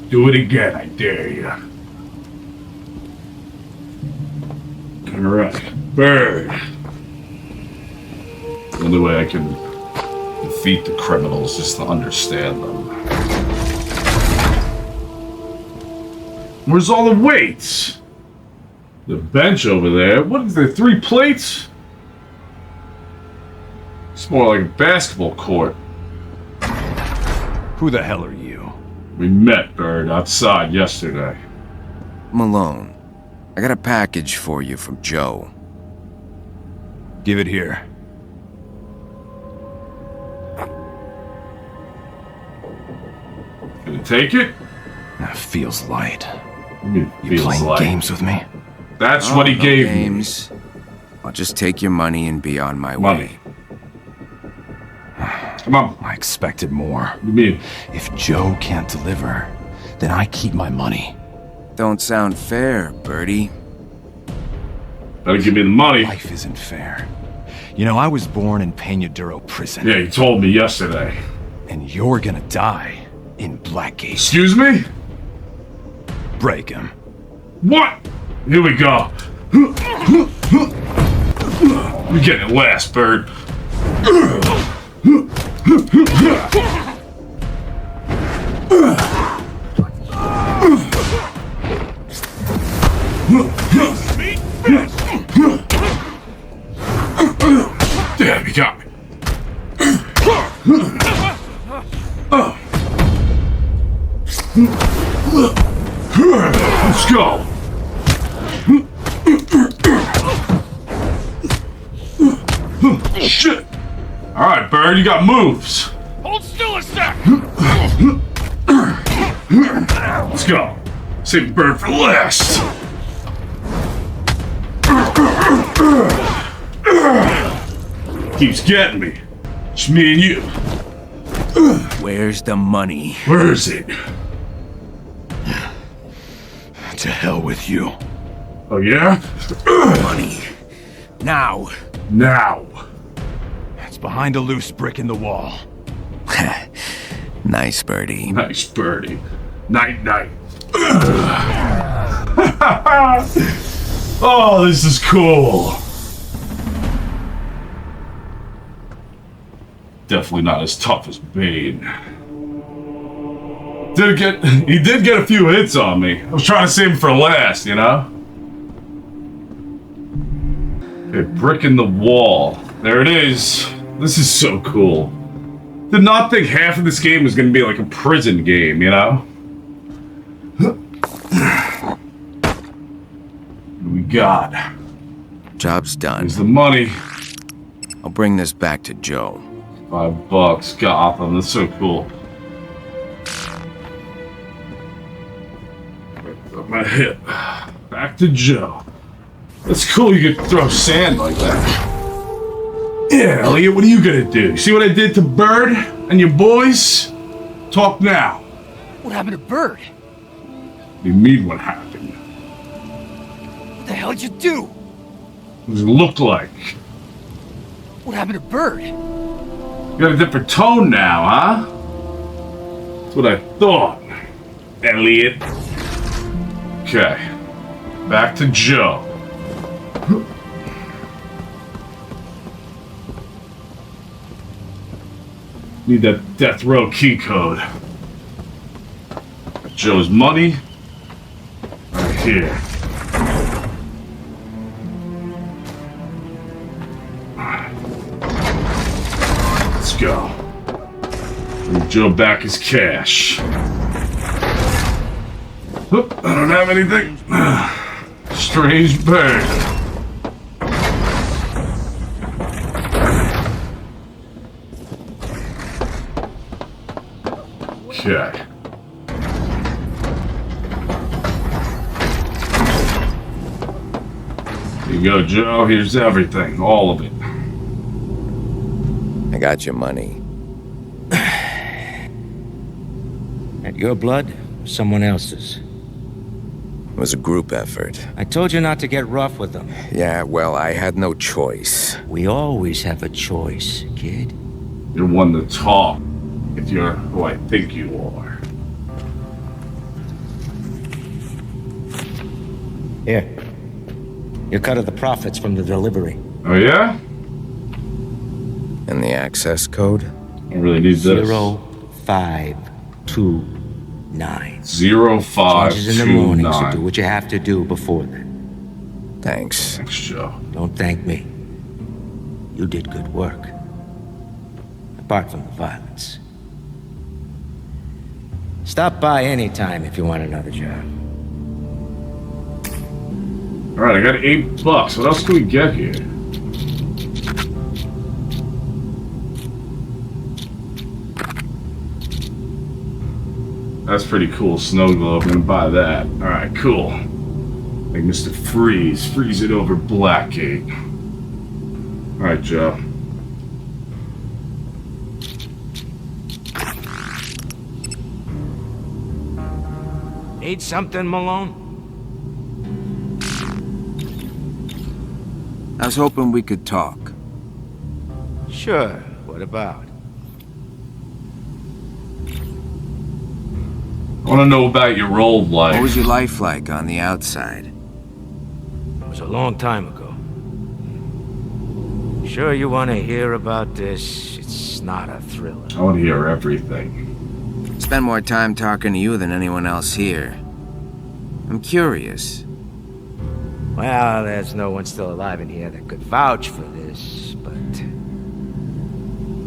Do it again, I dare you. Alright. Bird. The only way I can defeat the criminals is to understand them. Where's all the weights? The bench over there. What is there, 3 plates? It's more like a basketball court. Who the hell are you? We met, Bird, outside yesterday. Malone, I got a package for you from Joe. Give it here. Gonna take it? That feels light. You playing games with me? That's what he gave games. I'll just take your money and be on my way. Come on. I expected more. What do you mean? If Joe can't deliver, then I keep my money. Don't sound fair, Birdie. Better give me the money. Life isn't fair. You know, I was born in Peñadero Prison. Yeah, you told me yesterday. And you're gonna die in Blackgate. Excuse me? Break him. What? Here we go. You're getting it last, Bird. Damn, you got me. Let's go. Shit! Alright, Bird, you got moves. Hold still a sec! Let's go. Save Bird for last. Keeps getting me. Just me and you. Where's the money? Where is it? To hell with you. Oh, yeah? Money. Now. Now. It's behind a loose brick in the wall. Nice birdie. Nice birdie. Night, night. Oh, this is cool. Definitely not as tough as Bane. He did get a few hits on me. I was trying to save him for last, you know? Okay, brick in the wall. There it is. This is so cool. Did not think half of this game was gonna be like a prison game, you know? What do we got? Job's done. Here's the money. I'll bring this back to Joe. $5, Gotham. That's so cool. Up my hip. Back to Joe. That's cool. You could throw sand like that. Yeah, Elliot. What are you gonna do? See what I did to Bird and your boys? Talk now. What happened to Bird? What do you mean? What happened? What the hell did you do? What does it look like? What happened to Bird? You got a different tone now, huh? That's what I thought, Elliot. Okay. Back to Joe. Need that death row key code. Got Joe's money. Right here. Let's go. Give Joe back his cash. Oop, I don't have anything. Strange bird. Okay. Here you go, Joe. Here's everything. All of it. I got your money. At your blood, someone else's. It was a group effort. I told you not to get rough with them. Yeah, well, I had no choice. We always have a choice, kid. You're one to talk, if you're who I think you are. Here. Your cut of the profits from the delivery. Oh, yeah? And the access code? I really need this. 0529. 0529. Changes in the morning, so do what you have to do before then. Thanks. Thanks, Joe. Don't thank me. You did good work. Apart from the violence. Stop by anytime if you want another job. Alright, I got $8. What else can we get here? That's pretty cool. Snow globe. I'm gonna buy that. Alright, cool. Like Mr. Freeze. Freeze it over Blackgate. Alright, Joe. Need something, Malone? I was hoping we could talk. Sure. What about? I want to know about your old life. What was your life like on the outside? It was a long time ago. Sure you want to hear about this? It's not a thriller. I want to hear everything. Spend more time talking to you than anyone else here. I'm curious. Well, there's no one still alive in here that could vouch for this, but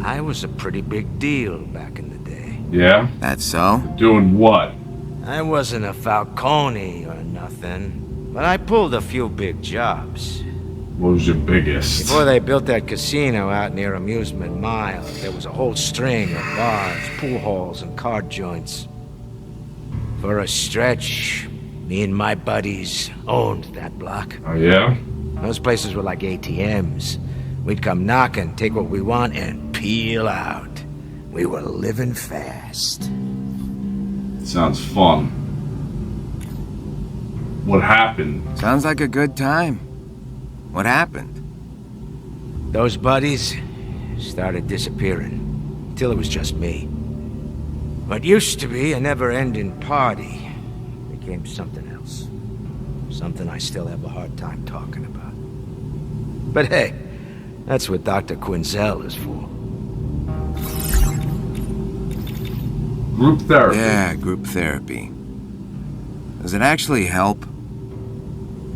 I was a pretty big deal back in the day. Yeah? That's so? Doing what? I wasn't a Falcone or nothing, but I pulled a few big jobs. What was your biggest? Before they built that casino out near Amusement Mile, there was a whole string of bars, pool halls, and card joints. For a stretch, me and my buddies owned that block. Oh, yeah? Those places were like ATMs. We'd come knocking, take what we want, and peel out. We were living fast. Sounds fun. What happened? Sounds like a good time. What happened? Those buddies started disappearing, till it was just me. What used to be a never-ending party became something else. Something I still have a hard time talking about. But hey, that's what Dr. Quinzel is for. Group therapy. Yeah, group therapy. Does it actually help?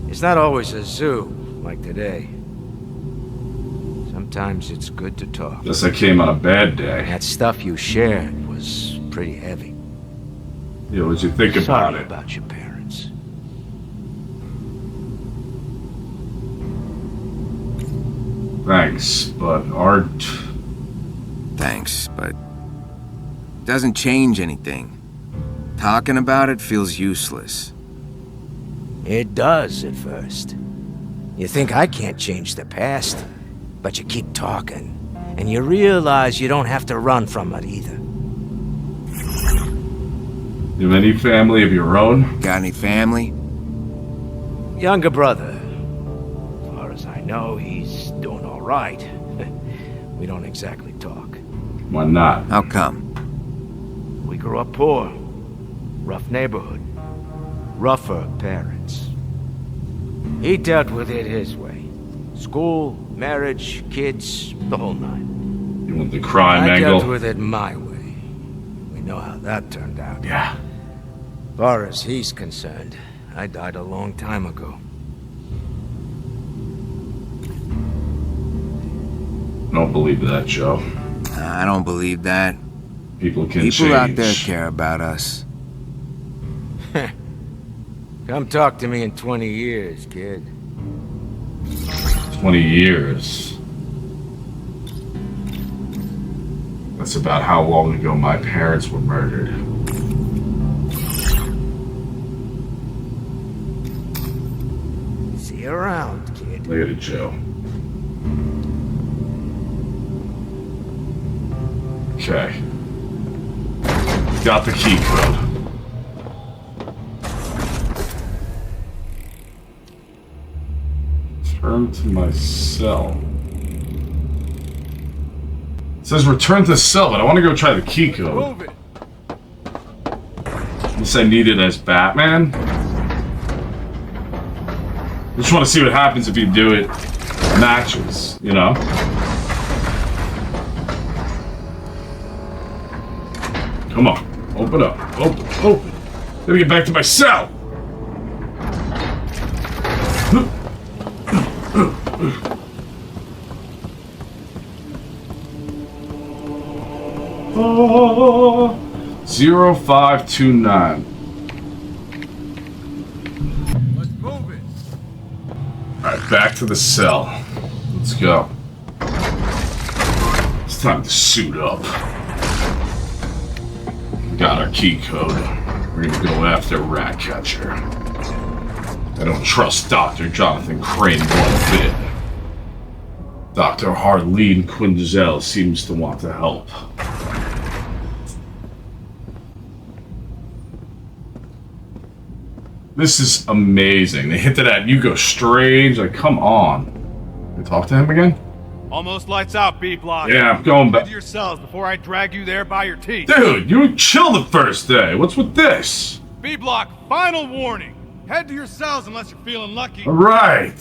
It's not always a zoo, like today. Sometimes it's good to talk. Guess I came on a bad day. That stuff you shared was pretty heavy. Yeah, what'd you think about it? About your parents. Thanks, but art... Thanks, but... doesn't change anything. Talking about it feels useless. It does at first. You think I can't change the past, but you keep talking, and you realize you don't have to run from it either. You have any family of your own? Got any family? Younger brother. As far as I know, he's doing all right. We don't exactly talk. Why not? How come? We grew up poor. Rough neighborhood. Rougher parents. He dealt with it his way. School, marriage, kids, the whole nine. You want the crime I angle? dealt with it my way. We know how that turned out. Yeah. As far as he's concerned, I died a long time ago. I don't believe that, Joe. I don't believe that. People can People change. out there care about us. Come talk to me in 20 years, kid. 20 years. That's about how long ago my parents were murdered. See you around, kid. Later, Joe. Okay. Got the key code. Return to my cell. It says return to cell, but I want to go try the key code. Move it. Unless I need it as Batman. Just want to see what happens if you do it matches, you know? Come on. Open up. Open. Let me get back to my cell. Oh, 0529. Let's move it. Alright, back to the cell. Let's go. It's time to suit up. Got our key code. We're gonna go after Ratcatcher. I don't trust Dr. Jonathan Crane one bit. Dr. Harleen Quinzel seems to want to help. This is amazing. They hinted at Hugo Strange. Like, come on. Can I talk to him again? Almost lights out, B-Block. Yeah, I'm going back. Get to your cells before I drag you there by your teeth. Dude, you chill the first day. What's with this? B-Block, final warning. Head to your cells unless you're feeling lucky. All right.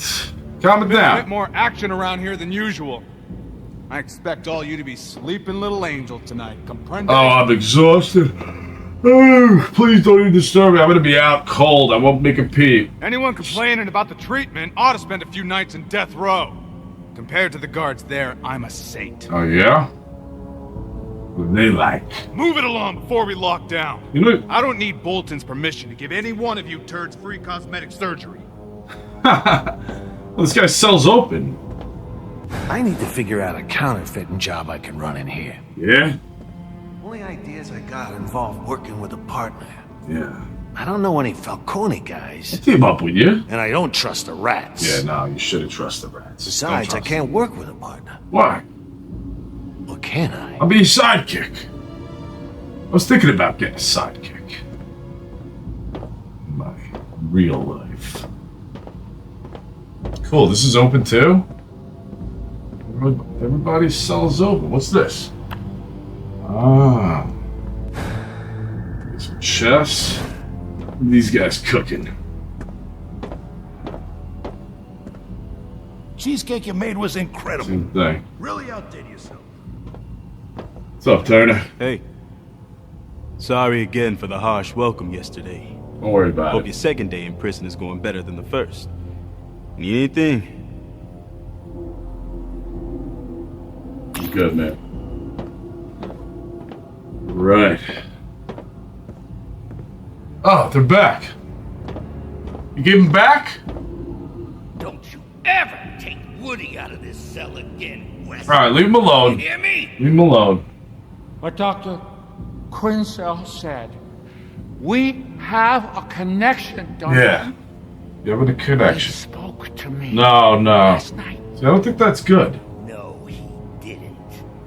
Calm it Been a down. bit more action around here than usual. I expect all you to be sleeping little angel tonight. Comprende? Oh, I'm exhausted. Oh, please don't even disturb me. I'm gonna be out cold. I won't make a peep. Anyone complaining about the treatment ought to spend a few nights in death row. Compared to the guards there, I'm a saint. Oh, yeah? What they like? Move it along before we lock down. You know, I don't need Bolton's permission to give any one of you turds free cosmetic surgery. Well, this guy's cell's open. I need to figure out a counterfeiting job I can run in here. Yeah? Only ideas I got involve working with a partner. Yeah. I don't know any Falcone guys. I'll team up with you. And I don't trust the rats. Yeah, no, you shouldn't trust the rats. Besides, I can't work with a partner. Why? Or can I? I'll be your sidekick. I was thinking about getting a sidekick. In my real life. Cool, this is open too? Everybody's cell's open. What's this? Ah. Some chests. What are these guys cooking? Cheesecake you made was incredible. Same thing. Really outdid yourself. What's up, Turner? Hey. Sorry again for the harsh welcome yesterday. Don't worry about Hope it. your second day in prison is going better than the first. Need anything? I'm good, man. Right. Oh, they're back. You gave them back? Don't you ever take Woody out of this cell again, Wes. Alright, leave him alone. You hear me? Leave him alone. But Dr. Quinzel said, we have a connection, don't Yeah. You have a connection. He spoke to me No. last night. See, I don't think that's good. No, he didn't.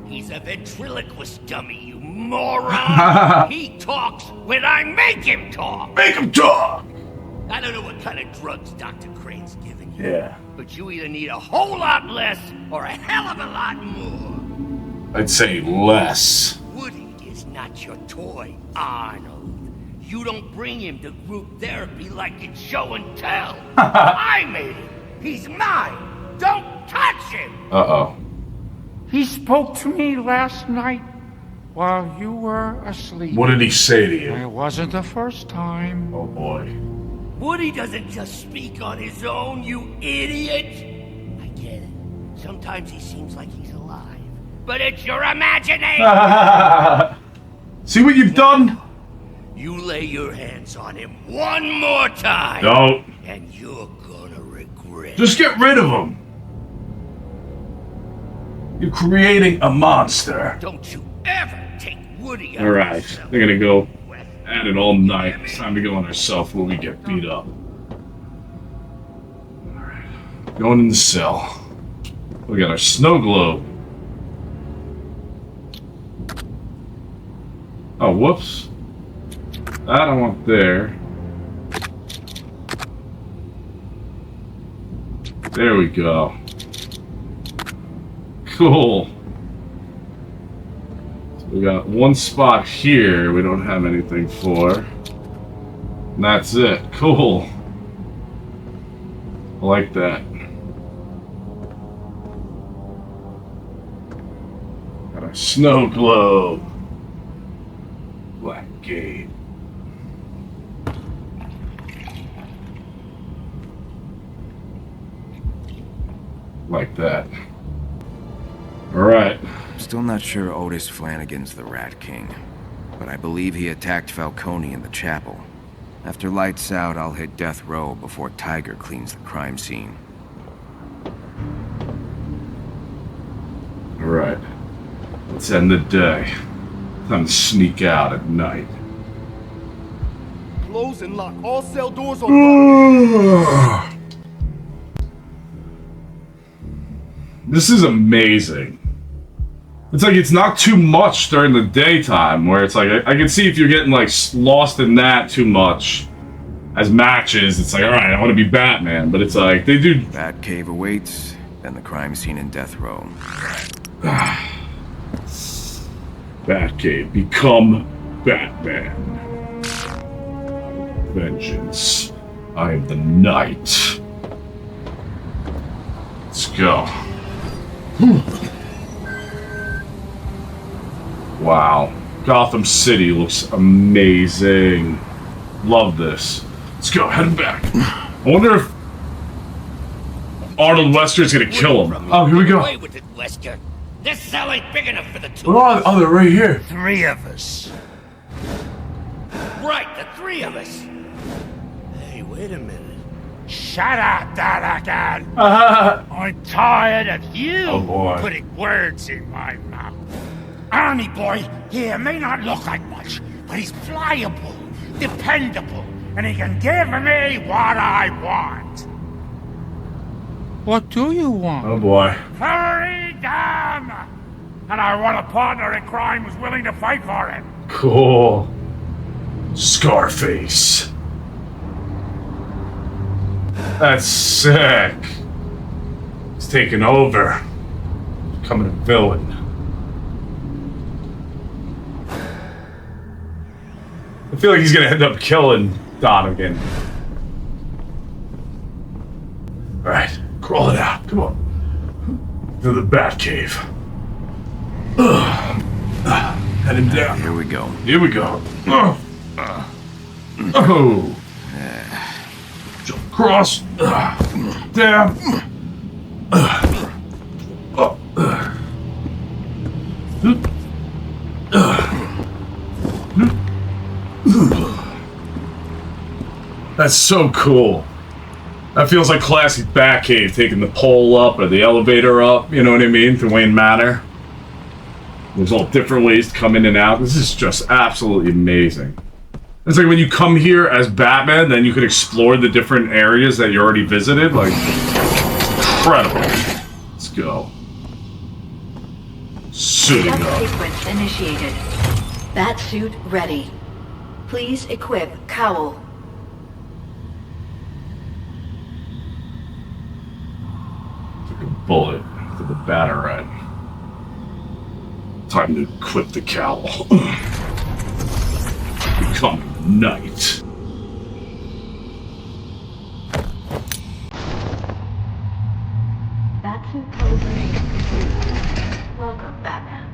He's a ventriloquist dummy, you moron. He talks when I make him talk. Make him talk! I don't know what kind of drugs Dr. Crane's giving you. Yeah. But you either need a whole lot less or a hell of a lot more. I'd say less. Woody is not your toy, Arnold. You don't bring him to group therapy like it's show and tell. I made him. He's mine. Don't touch him. Uh-oh. He spoke to me last night while you were asleep. What did he say to you? It wasn't the first time. Oh, boy. Woody doesn't just speak on his own, you idiot. I get it. Sometimes he seems like he's alive. But it's your imagination. See what you've done? You lay your hands on him one more time. Don't. And you're gonna regret. Just get rid of him. You're creating a monster. Don't you ever take Woody out. Alright, they're gonna go at it all night. It's time to go on ourselves before we get beat up. Alright. Going in the cell. We got our snow globe. Oh, whoops. That I want there. There we go. Cool. So we got one spot here we don't have anything for. And that's it. Cool. I like that. Got our snow globe. Blackgate. Like that. Alright. Still not sure Otis Flannegan's the Rat King, but I believe he attacked Falcone in the chapel. After lights out, I'll hit death row before Tiger cleans the crime scene. Alright. Let's end the day. Time to sneak out at night. Close and lock all cell doors on This is amazing. It's like it's not too much during the daytime, where it's like I can see if you're getting like lost in that too much as matches. It's like, all right, I want to be Batman, but it's like they do. Batcave awaits, then the crime scene in death row. Batcave, become Batman. Vengeance. I am the night. Let's go. Wow. Gotham City looks amazing. Love this. Let's go, head back. I wonder if Arnold Wester's gonna kill him. Oh, here we go. Away with it, Wesker. This cell ain't big enough for the two. Oh, they're right here. Three of us. Right, the three of us. Hey, wait a minute. Shut up, Flanagan! I'm tired of you putting words in my mouth. Army boy here may not look like much, but he's pliable, dependable, and he can give me what I want. What do you want? Oh boy. Freedom! And I want a partner in crime who's willing to fight for it. Cool. Scarface. That's sick. He's taking over. Becoming a villain. I feel like he's gonna end up killing Donegan. Alright, crawl it out. Come on. To the Batcave. Head him down. Here we go. Here we go. Jump across. Down. That's so cool. That feels like classic Batcave, taking the pole up or the elevator up, you know what I mean, to Wayne Manor. There's all different ways to come in and out. This is just absolutely amazing. It's like when you come here as Batman, then you could explore the different areas that you already visited. Like, incredible. Let's go. Suiting up. Sequence initiated. Batsuit ready. Please equip cowl. Took a bullet to the batarang. Time to equip the cowl. Become knight. Batsuit calibration complete. Welcome, Batman.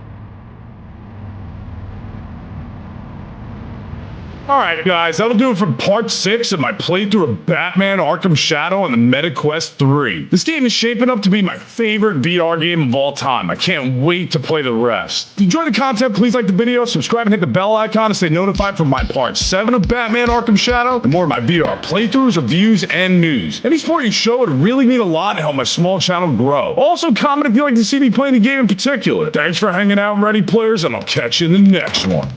Alright guys, that'll do it for part 6 of my playthrough of Batman Arkham Shadow and the MetaQuest 3. This game is shaping up to be my favorite VR game of all time. I can't wait to play the rest. If you enjoyed the content, please like the video, subscribe and hit the bell icon to stay notified for my part 7 of Batman Arkham Shadow and more of my VR playthroughs, reviews, and news. Any support you show would really mean a lot and help my small channel grow. Also comment if you'd like to see me play the game in particular. Thanks for hanging out, Ready Players, and I'll catch you in the next one.